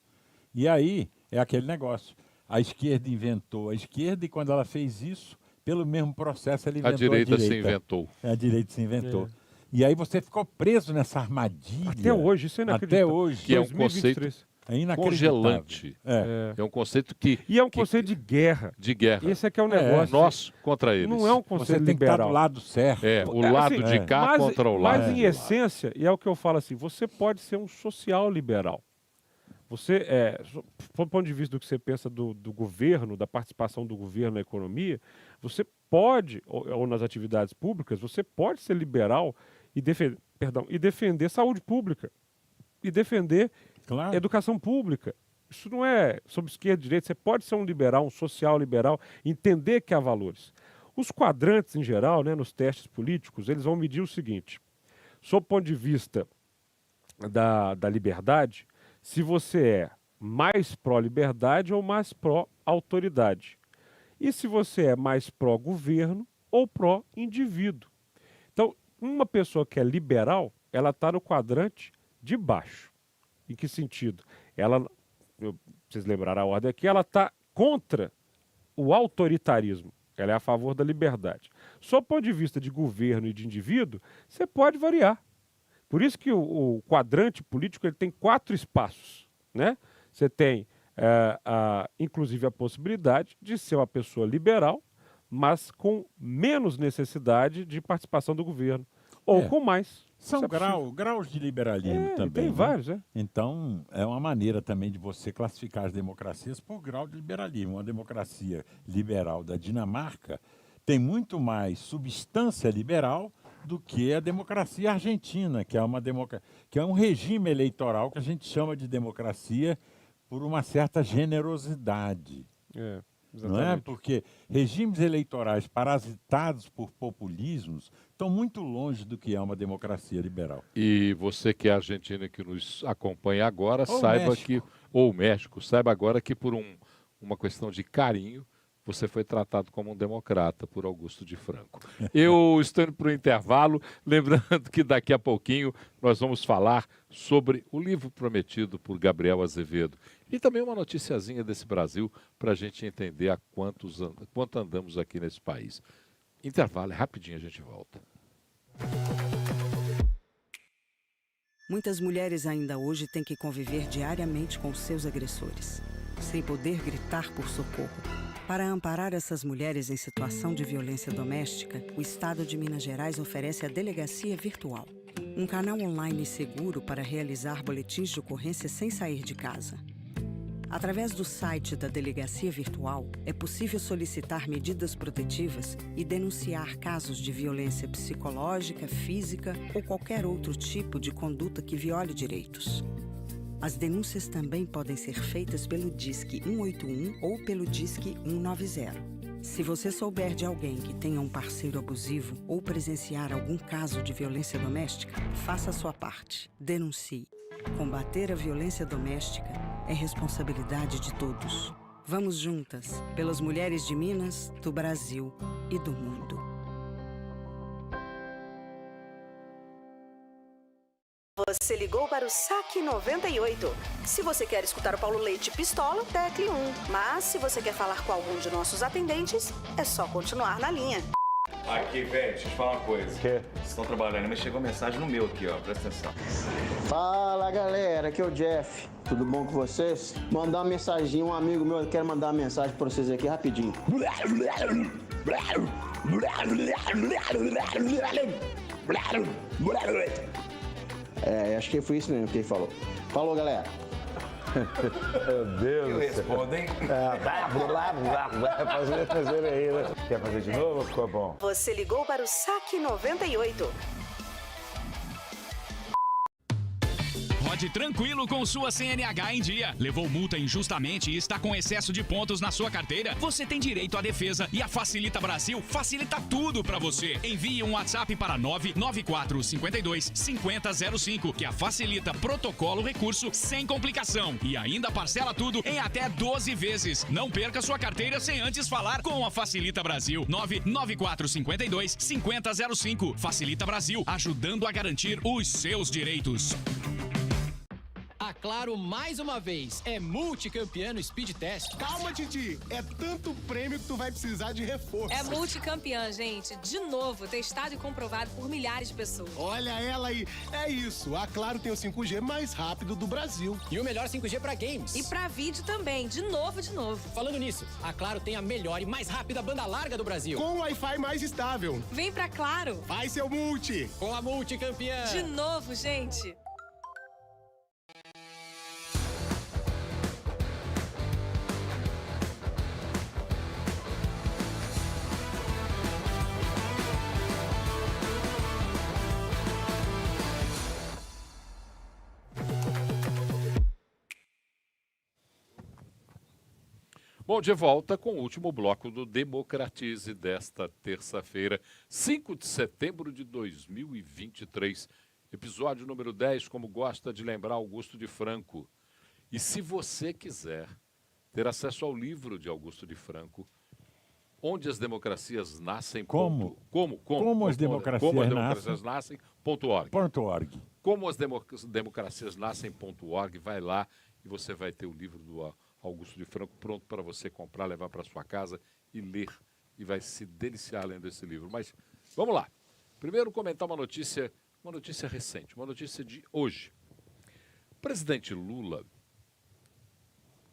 E aí é aquele negócio. A esquerda inventou a esquerda e quando ela fez isso, pelo mesmo processo ela inventou a direita. A direita se inventou. A direita se inventou. E aí você ficou preso nessa armadilha. Até hoje, isso é inacreditável. Até hoje. Que é um conceito congelante. É um conceito que... E é um conceito de guerra. De guerra. Esse é que é o negócio. Nós contra eles. Não é um conceito você tem liberal. que estar do lado certo. O lado de cá contra o lado. Mas em essência, e é o que eu falo assim, você pode ser um social liberal. Você, do ponto de vista do que você pensa do governo, da participação do governo na economia, você pode, ou nas atividades públicas, você pode ser liberal e defender saúde pública, e defender educação pública. Isso não é sobre esquerda e direita, você pode ser um liberal, um social liberal, entender que há valores. Os quadrantes, em geral, né, nos testes políticos, eles vão medir o seguinte: sob o ponto de vista da liberdade, se você é mais pró-liberdade ou mais pró-autoridade. E se você é mais pró-governo ou pró-indivíduo. Então, Uma pessoa que é liberal, ela está no quadrante de baixo. Em que sentido? Vocês lembraram a ordem aqui, ela está contra o autoritarismo. Ela é a favor da liberdade. Só do ponto de vista de governo e de indivíduo, você pode variar. Por isso que o quadrante político ele tem 4 espaços, né? Você tem, inclusive, a possibilidade de ser uma pessoa liberal, mas com menos necessidade de participação do governo. Ou com mais. São graus de liberalismo também. Tem vários, né? Então, é uma maneira também de você classificar as democracias por grau de liberalismo. Uma democracia liberal da Dinamarca tem muito mais substância liberal do que a democracia argentina, que é um regime eleitoral que a gente chama de democracia por uma certa generosidade. Não é? Porque regimes eleitorais parasitados por populismos estão muito longe do que é uma democracia liberal. E você que é argentino que nos acompanha agora, ou México, saiba agora que por uma questão de carinho, você foi tratado como um democrata por Augusto de Franco. Eu estou indo para o intervalo, lembrando que daqui a pouquinho nós vamos falar sobre o livro prometido por Gabriel Azevedo. E também uma noticiazinha desse Brasil para a gente entender quanto andamos aqui nesse país. Intervalo, rapidinho a gente volta. Muitas mulheres ainda hoje têm que conviver diariamente com seus agressores, sem poder gritar por socorro. Para amparar essas mulheres em situação de violência doméstica, o Estado de Minas Gerais oferece a Delegacia Virtual, um canal online seguro para realizar boletins de ocorrência sem sair de casa. Através do site da Delegacia Virtual, é possível solicitar medidas protetivas e denunciar casos de violência psicológica, física ou qualquer outro tipo de conduta que viole direitos. As denúncias também podem ser feitas pelo Disque 181 ou pelo Disque 190. Se você souber de alguém que tenha um parceiro abusivo ou presenciar algum caso de violência doméstica, faça a sua parte. Denuncie. Combater a violência doméstica é responsabilidade de todos. Vamos juntas, pelas mulheres de Minas, do Brasil e do mundo. Você ligou para o Saque 98. Se você quer escutar o Paulo Leite Pistola, tecle 1. Mas se você quer falar com algum de nossos atendentes, é só continuar na linha. Aqui, velho, deixa eu te falar uma coisa. Vocês estão trabalhando, mas chegou mensagem no meu aqui, ó. Presta atenção. Fala, galera. Aqui é o Jeff. Tudo bom com vocês? Mandar uma mensagem, um amigo meu quer mandar uma mensagem pra vocês aqui rapidinho. Acho que foi isso mesmo que ele falou. Falou, galera. Meu Deus. Eu respondo, hein? Quer fazer de novo ou ficou bom? Você ligou para o Saque 98. Rode tranquilo com sua CNH em dia. Levou multa injustamente e está com excesso de pontos na sua carteira? Você tem direito à defesa e a Facilita Brasil facilita tudo pra você. Envie um WhatsApp para 994525005 que a Facilita protocola o recurso sem complicação e ainda parcela tudo em até 12 vezes. Não perca sua carteira sem antes falar com a Facilita Brasil. 994525005. Facilita Brasil, ajudando a garantir os seus direitos. A Claro, mais uma vez, é multicampeã no Speed Test. Calma, Titi. É tanto prêmio que tu vai precisar de reforço. É multicampeã, gente. De novo, testado e comprovado por milhares de pessoas. Olha ela aí. É isso. A Claro tem o 5G mais rápido do Brasil. E o melhor 5G pra games. E pra vídeo também. De novo. Falando nisso, a Claro tem a melhor e mais rápida banda larga do Brasil. Com o Wi-Fi mais estável. Vem pra Claro. Vai ser o multi. Com a multicampeã. De novo, gente. Bom, de volta com o último bloco do Democratize desta terça-feira, 5 de setembro de 2023. Episódio número 10, como gosta de lembrar Augusto de Franco. E se você quiser ter acesso ao livro de Augusto de Franco, Onde as democracias nascem. Como as democracias nascem. .org. .org. Como as democracias nascem.org, vai lá e você vai ter o livro do Augusto de Franco pronto para você comprar, levar para sua casa e ler. E vai se deliciar lendo esse livro. Mas vamos lá. Primeiro comentar uma notícia recente, uma notícia de hoje. O presidente Lula,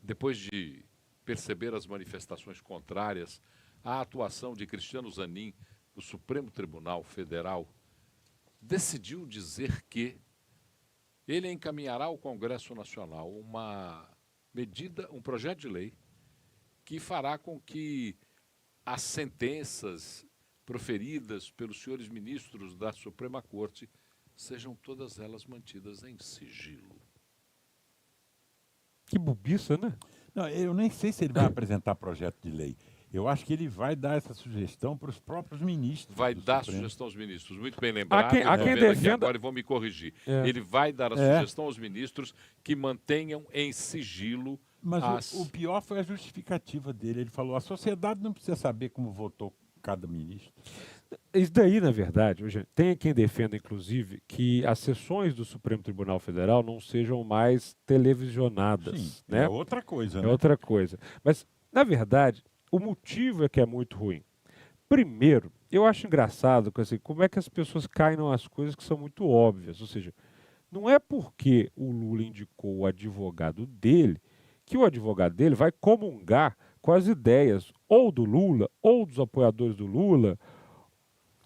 depois de perceber as manifestações contrárias à atuação de Cristiano Zanin no Supremo Tribunal Federal, decidiu dizer que ele encaminhará ao Congresso Nacional uma medida, um projeto de lei que fará com que as sentenças proferidas pelos senhores ministros da Suprema Corte sejam todas elas mantidas em sigilo. Que bobiça, né? Não, eu nem sei se ele vai apresentar projeto de lei. Eu acho que ele vai dar essa sugestão para os próprios ministros. Vai dar Supremo. Sugestão aos ministros, muito bem lembrado. Há quem defenda... agora e vão me corrigir. Ele vai dar a sugestão aos ministros que mantenham em sigilo. Mas o pior foi a justificativa dele. Ele falou: a sociedade não precisa saber como votou cada ministro. Isso daí, na verdade, hoje, tem quem defenda, inclusive, que as sessões do Supremo Tribunal Federal não sejam mais televisionadas. Sim, né? É outra coisa. É outra coisa. Mas, na verdade, o motivo é que é muito ruim. Primeiro, eu acho engraçado assim, como é que as pessoas caem nas coisas que são muito óbvias. Ou seja, não é porque o Lula indicou o advogado dele que o advogado dele vai comungar com as ideias ou do Lula ou dos apoiadores do Lula.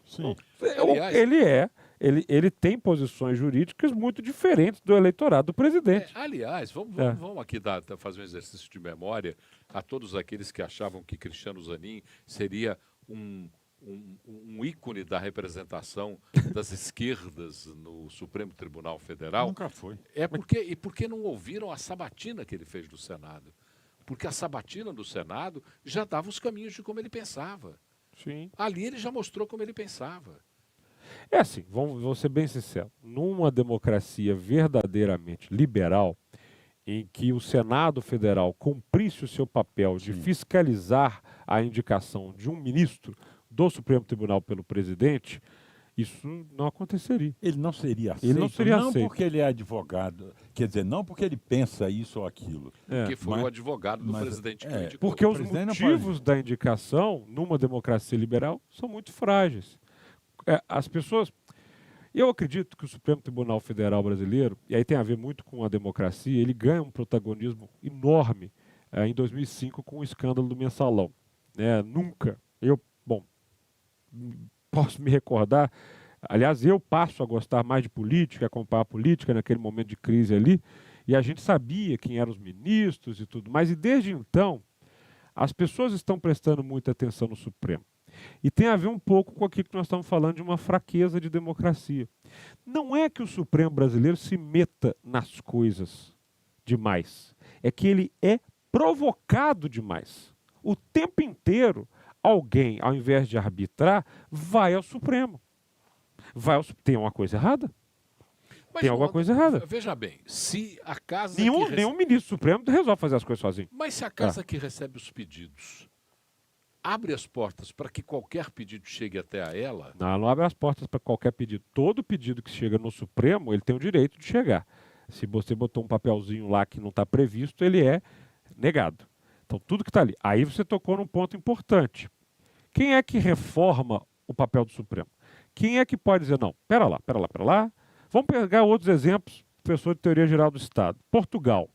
Sim. Aliás, ele tem posições jurídicas muito diferentes do eleitorado do presidente. Aliás, vamos aqui fazer um exercício de memória a todos aqueles que achavam que Cristiano Zanin seria um ícone da representação das esquerdas no Supremo Tribunal Federal. Nunca foi. Porque não ouviram a sabatina que ele fez do Senado. Porque a sabatina do Senado já dava os caminhos de como ele pensava. Sim. Ali ele já mostrou como ele pensava. É assim, vou ser bem sincero, numa democracia verdadeiramente liberal, em que o Senado Federal cumprisse o seu papel de fiscalizar a indicação de um ministro do Supremo Tribunal pelo presidente, isso não aconteceria. Ele não seria aceito. Não porque ele é advogado, quer dizer, não porque ele pensa isso ou aquilo. Porque foi o advogado do presidente que o indicou. Porque os motivos da indicação, numa democracia liberal, são muito frágeis. As pessoas... Eu acredito que o Supremo Tribunal Federal brasileiro, e aí tem a ver muito com a democracia, ele ganha um protagonismo enorme em 2005 com o escândalo do Mensalão. Nunca, posso me recordar, aliás, eu passo a gostar mais de política, acompanhar a política naquele momento de crise ali, e a gente sabia quem eram os ministros e tudo mais, e desde então, as pessoas estão prestando muita atenção no Supremo. E tem a ver um pouco com aquilo que nós estamos falando de uma fraqueza de democracia. Não é que o Supremo brasileiro se meta nas coisas demais. É que ele é provocado demais. O tempo inteiro, alguém, ao invés de arbitrar, vai ao Supremo. Tem uma coisa errada? Tem alguma coisa errada. Veja bem, se a casa... Nenhum ministro supremo resolve fazer as coisas sozinho. Mas se a casa que recebe os pedidos abre as portas para que qualquer pedido chegue até a ela... Não abre as portas para qualquer pedido. Todo pedido que chega no Supremo, ele tem o direito de chegar. Se você botou um papelzinho lá que não está previsto, ele é negado. Então, tudo que está ali. Aí você tocou num ponto importante. Quem é que reforma o papel do Supremo? Quem é que pode dizer, não, pera lá. Vamos pegar outros exemplos, professor de Teoria Geral do Estado. Portugal.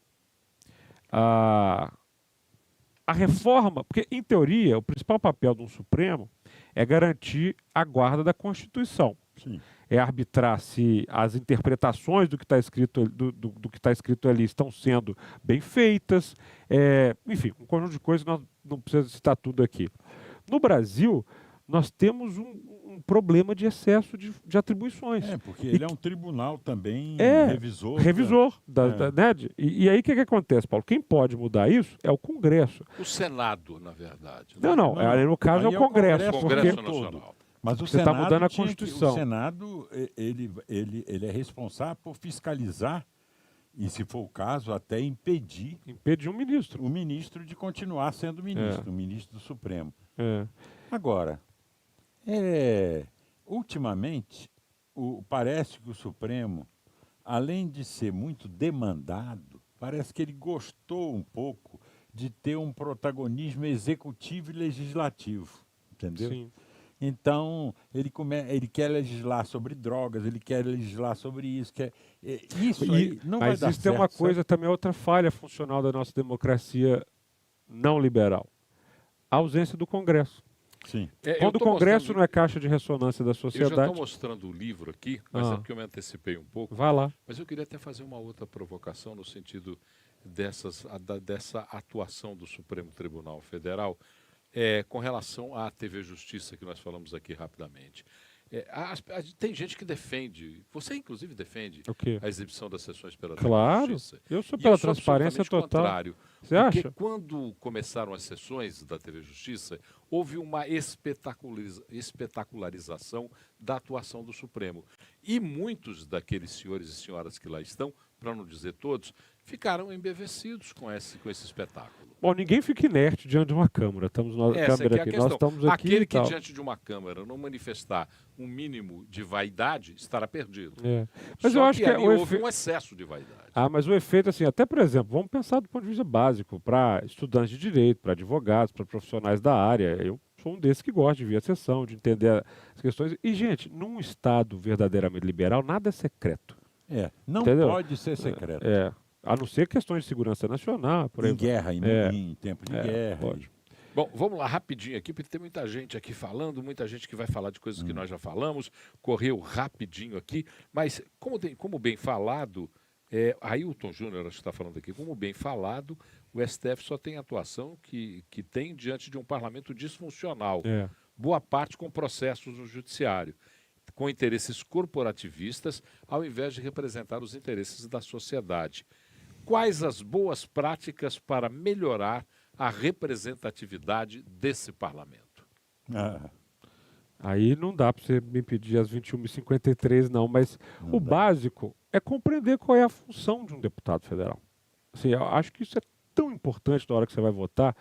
A reforma, porque em teoria o principal papel de um Supremo é garantir a guarda da Constituição. Sim. É arbitrar se as interpretações do que está escrito, do que está escrito ali estão sendo bem feitas. Enfim, um conjunto de coisas que nós não precisamos citar tudo aqui. No Brasil, nós temos um problema de excesso de atribuições. Porque ele é um tribunal também revisor. E aí o que acontece, Paulo? Quem pode mudar isso é o Congresso. O Senado, na verdade. Não. No caso é o Congresso. O Congresso Nacional. Mas o você está mudando a Constituição. O Senado ele é responsável por fiscalizar e, se for o caso, até impedir um ministro. O ministro de continuar sendo ministro, o ministro do Supremo. Agora, ultimamente, parece que o Supremo, além de ser muito demandado, parece que ele gostou um pouco de ter um protagonismo executivo e legislativo, entendeu? Sim. Então, ele quer legislar sobre drogas, ele quer legislar sobre isso, isso aí não vai dar certo. Mas isso é uma coisa, também outra falha funcional da nossa democracia não liberal. A ausência do Congresso. Sim. Quando o Congresso não é caixa de ressonância da sociedade... Eu já estou mostrando o livro aqui, mas é porque eu me antecipei um pouco. Vai lá. Mas eu queria até fazer uma outra provocação no sentido dessa atuação do Supremo Tribunal Federal com relação à TV Justiça, que nós falamos aqui rapidamente. Tem gente que defende, você inclusive defende a exibição das sessões pela TV Justiça. Claro, eu sou pela transparência total. Contrário. Você acha? Porque quando começaram as sessões da TV Justiça, houve uma espetacularização da atuação do Supremo. E muitos daqueles senhores e senhoras que lá estão, para não dizer todos, ficaram embevecidos com esse espetáculo. Bom, ninguém fica inerte diante de uma câmera. Estamos nós estamos aqui. Aquele que diante de uma câmera não manifestar um mínimo de vaidade estará perdido. Mas Só eu acho que houve um excesso de vaidade. Mas o efeito, assim, até por exemplo, vamos pensar do ponto de vista básico, para estudantes de direito, para advogados, para profissionais da área. Eu sou um desses que gosta de vir à sessão, de entender as questões. E, gente, num Estado verdadeiramente liberal, nada é secreto. Não Entendeu? pode ser secreto. A não ser questões de segurança nacional. Por em guerra, em tempo de guerra. Pode. Bom, vamos lá rapidinho aqui, porque tem muita gente aqui falando, muita gente que vai falar de coisas que nós já falamos, correu rapidinho aqui, mas como bem falado, Ailton Júnior está falando aqui, como bem falado, o STF só tem atuação que tem diante de um parlamento disfuncional, boa parte com processos no judiciário, com interesses corporativistas, ao invés de representar os interesses da sociedade. Quais as boas práticas para melhorar a representatividade desse parlamento? Aí não dá para você me pedir às 21h53, não, mas o básico é compreender qual é a função de um deputado federal. Assim, eu acho que isso é tão importante na hora que você vai votar,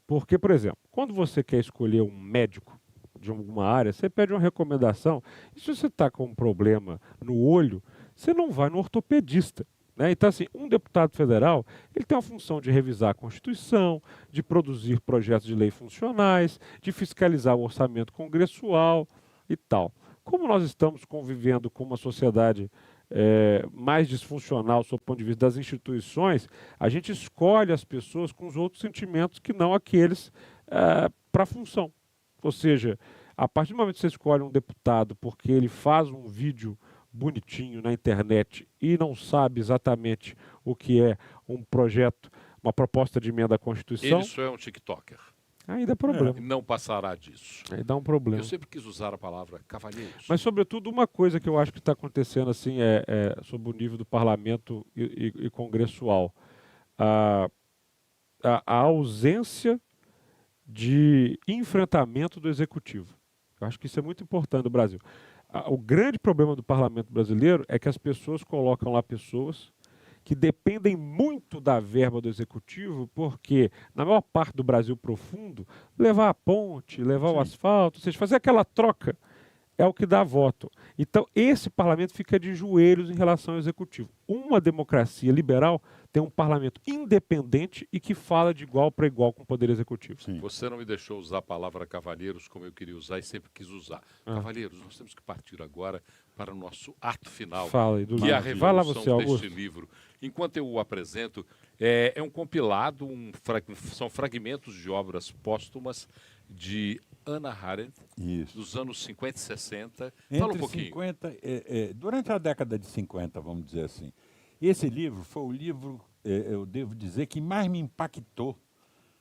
porque, por exemplo, quando você quer escolher um médico de alguma área, você pede uma recomendação, e se você está com um problema no olho, você não vai no ortopedista. Então, assim, um deputado federal, ele tem a função de revisar a Constituição, de produzir projetos de lei funcionais, de fiscalizar o orçamento congressual e tal. Como nós estamos convivendo com uma sociedade mais disfuncional, sob o ponto de vista das instituições, a gente escolhe as pessoas com os outros sentimentos que não aqueles para a função. Ou seja, a partir do momento que você escolhe um deputado porque ele faz um vídeo bonitinho na internet e não sabe exatamente o que é um projeto, uma proposta de emenda à Constituição... Ele só é um TikToker. Aí dá problema. Não passará disso. Aí dá um problema. Eu sempre quis usar a palavra cavalheiros. Mas, sobretudo, uma coisa que eu acho que está acontecendo assim sobre o nível do parlamento e congressual. A ausência de enfrentamento do executivo. Eu acho que isso é muito importante no Brasil. O grande problema do parlamento brasileiro é que as pessoas colocam lá pessoas que dependem muito da verba do executivo, porque, na maior parte do Brasil profundo, levar a ponte, levar o asfalto, ou seja, fazer aquela troca é o que dá voto. Então, esse parlamento fica de joelhos em relação ao executivo. Uma democracia liberal tem um parlamento independente e que fala de igual para igual com o poder executivo. Você não me deixou usar a palavra cavalheiros como eu queria usar e sempre quis usar. Cavalheiros, nós temos que partir agora para o nosso ato final, Fala aí, que é a revolução deste livro. Enquanto eu o apresento, é um compilado, são fragmentos de obras póstumas de Hannah Arendt, dos anos 50 e 60. Fala um pouquinho. Durante a década de 50, vamos dizer assim, esse livro foi o livro, eu devo dizer, que mais me impactou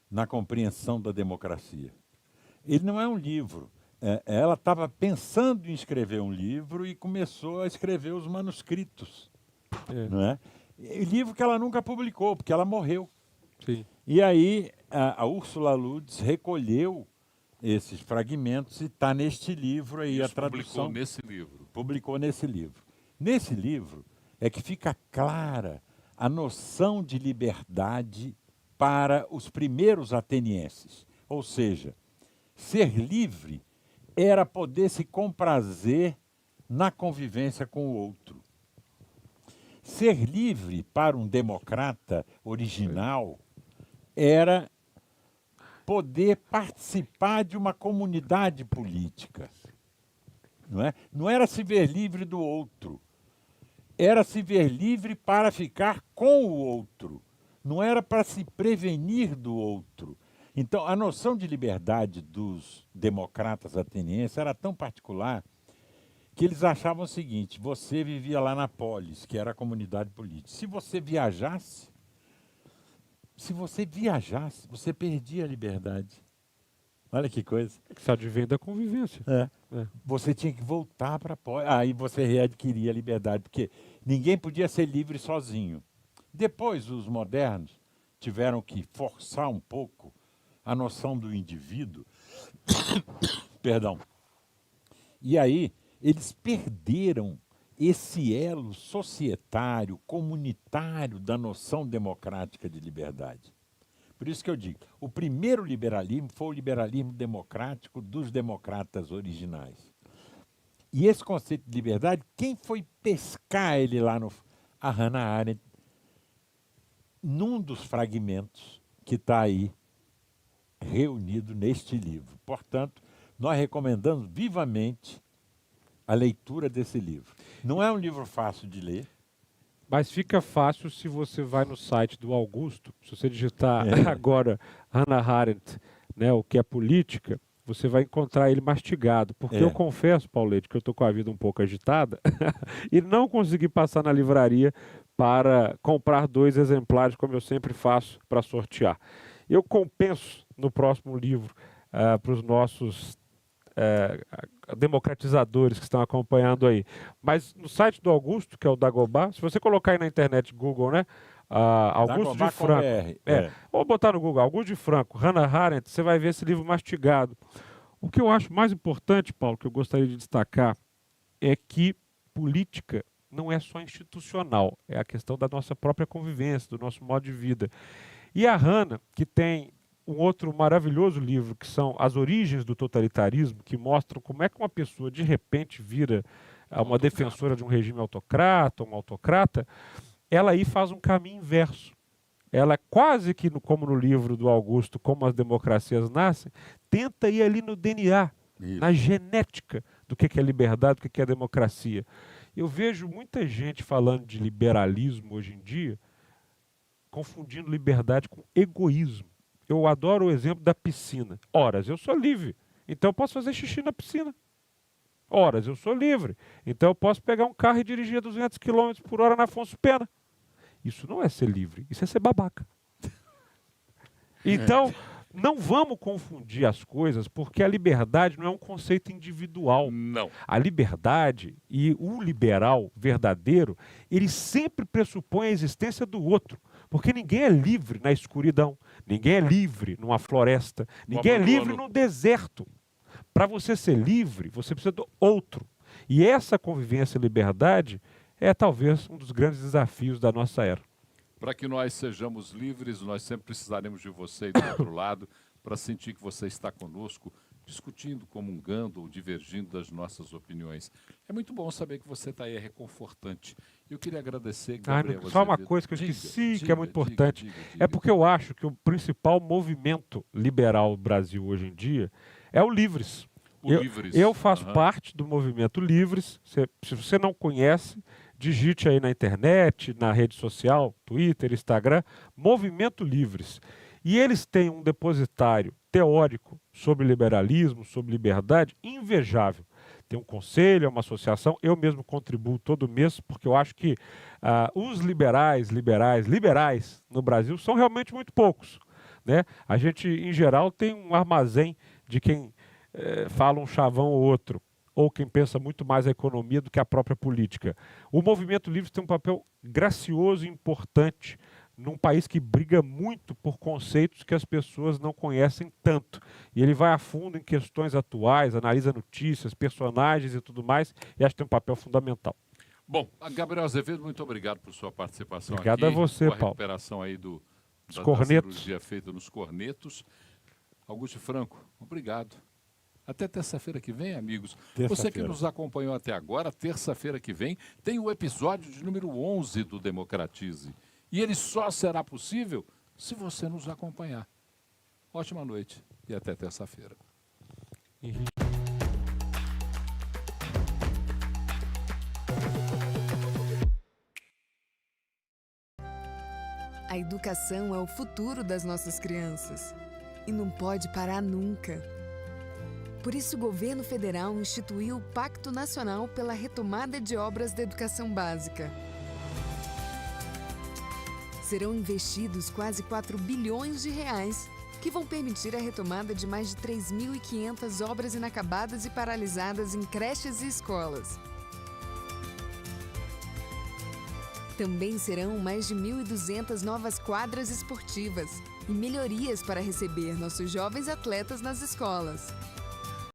na compreensão da democracia. Ele não é um livro. Ela estava pensando em escrever um livro e começou a escrever os manuscritos. Não é? E livro que ela nunca publicou, porque ela morreu. Sim. E aí a Ursula Lutz recolheu esses fragmentos e está neste livro aí. Isso, a tradução. Publicou nesse livro. Publicou nesse livro. Nesse livro é que fica clara a noção de liberdade para os primeiros atenienses. Ou seja, Ser livre era poder se comprazer na convivência com o outro. Ser livre para um democrata original era poder participar de uma comunidade política. Não é? Não era se ver livre do outro, era se ver livre para ficar com o outro, não era para se prevenir do outro. Então, a noção de liberdade dos democratas atenienses era tão particular que eles achavam o seguinte: você vivia lá na polis, que era a comunidade política. Se você viajasse, você perdia a liberdade. Olha que coisa. Isso advém da convivência. Você tinha que voltar para a polis. Aí você readquiria a liberdade, porque ninguém podia ser livre sozinho. Depois, os modernos tiveram que forçar um pouco a noção do indivíduo. Perdão. E aí, eles perderam esse elo societário, comunitário da noção democrática de liberdade. Por isso que eu digo, o primeiro liberalismo foi o liberalismo democrático dos democratas originais. E esse conceito de liberdade, quem foi pescar ele lá no... A Hannah Arendt, num dos fragmentos que está aí reunido neste livro. Portanto, nós recomendamos vivamente a leitura desse livro. Não é um livro fácil de ler. Mas fica fácil se você vai no site do Augusto, se você digitar agora Hannah Arendt, né, o que é política, você vai encontrar ele mastigado. Porque eu confesso, Paulete, que eu estou com a vida um pouco agitada e não consegui passar na livraria para comprar 2 exemplares, como eu sempre faço, para sortear. Eu compenso no próximo livro para os nossos democratizadores que estão acompanhando aí. Mas no site do Augusto, que é o Dagobah, se você colocar aí na internet Google, né? Augusto de Franco. Ou botar no Google, Augusto de Franco, Hannah Arendt, você vai ver esse livro mastigado. O que eu acho mais importante, Paulo, que eu gostaria de destacar, é que política não é só institucional, é a questão da nossa própria convivência, do nosso modo de vida. E a Hannah, que tem um outro maravilhoso livro, que são As Origens do Totalitarismo, que mostram como é que uma pessoa de repente vira uma defensora de um regime autocrata, um autocrata, ela aí faz um caminho inverso. Ela quase que, como no livro do Augusto, Como as Democracias Nascem, tenta ir ali no DNA, na genética do que é liberdade, do que é democracia. Eu vejo muita gente falando de liberalismo hoje em dia, confundindo liberdade com egoísmo. Eu adoro o exemplo da piscina. Horas, eu sou livre, então eu posso fazer xixi na piscina. Horas, eu sou livre, então eu posso pegar um carro e dirigir a 200 km por hora na Afonso Pena. Isso não é ser livre, isso é ser babaca. Então, não vamos confundir as coisas, porque a liberdade não é um conceito individual. Não. A liberdade e o liberal verdadeiro, ele sempre pressupõe a existência do outro. Porque ninguém é livre na escuridão, ninguém é livre numa floresta, ninguém é livre no deserto. Para você ser livre, você precisa do outro. E essa convivência e liberdade é talvez um dos grandes desafios da nossa era. Para que nós sejamos livres, nós sempre precisaremos de você do outro lado, para sentir que você está conosco, discutindo, comungando ou divergindo das nossas opiniões. É muito bom saber que você está aí, é reconfortante. Eu queria agradecer, Gabriel. Só uma coisa que eu esqueci, que é muito importante. É porque eu acho que o principal movimento liberal do Brasil hoje em dia é o Livres. Eu faço parte do movimento Livres. Se você não conhece, digite aí na internet, na rede social, Twitter, Instagram, Movimento Livres. E eles têm um depositário teórico sobre liberalismo, sobre liberdade, invejável. Tem um conselho, é uma associação, eu mesmo contribuo todo mês, porque eu acho que os liberais no Brasil são realmente muito poucos, né? A gente, em geral, tem um armazém de quem fala um chavão ou outro, ou quem pensa muito mais a economia do que a própria política. O Movimento Livre tem um papel gracioso e importante num país que briga muito por conceitos que as pessoas não conhecem tanto. E ele vai a fundo em questões atuais, analisa notícias, personagens e tudo mais, e acho que tem um papel fundamental. Bom, Gabriel Azevedo, muito obrigado por sua participação aqui. Obrigado a você, Paulo. A Paulo. Recuperação aí da cornetos. cirurgia feita nos cornetos. Augusto Franco, obrigado. Até terça-feira que vem, amigos. Terça-feira. Você que nos acompanhou até agora, terça-feira que vem, tem o episódio de número 11 do Democratize. E ele só será possível se você nos acompanhar. Ótima noite e até terça-feira. A educação é o futuro das nossas crianças e não pode parar nunca. Por isso, o governo federal instituiu o Pacto Nacional pela Retomada de Obras da Educação Básica. Serão investidos quase 4 bilhões de reais, que vão permitir a retomada de mais de 3.500 obras inacabadas e paralisadas em creches e escolas. Também serão mais de 1.200 novas quadras esportivas e melhorias para receber nossos jovens atletas nas escolas.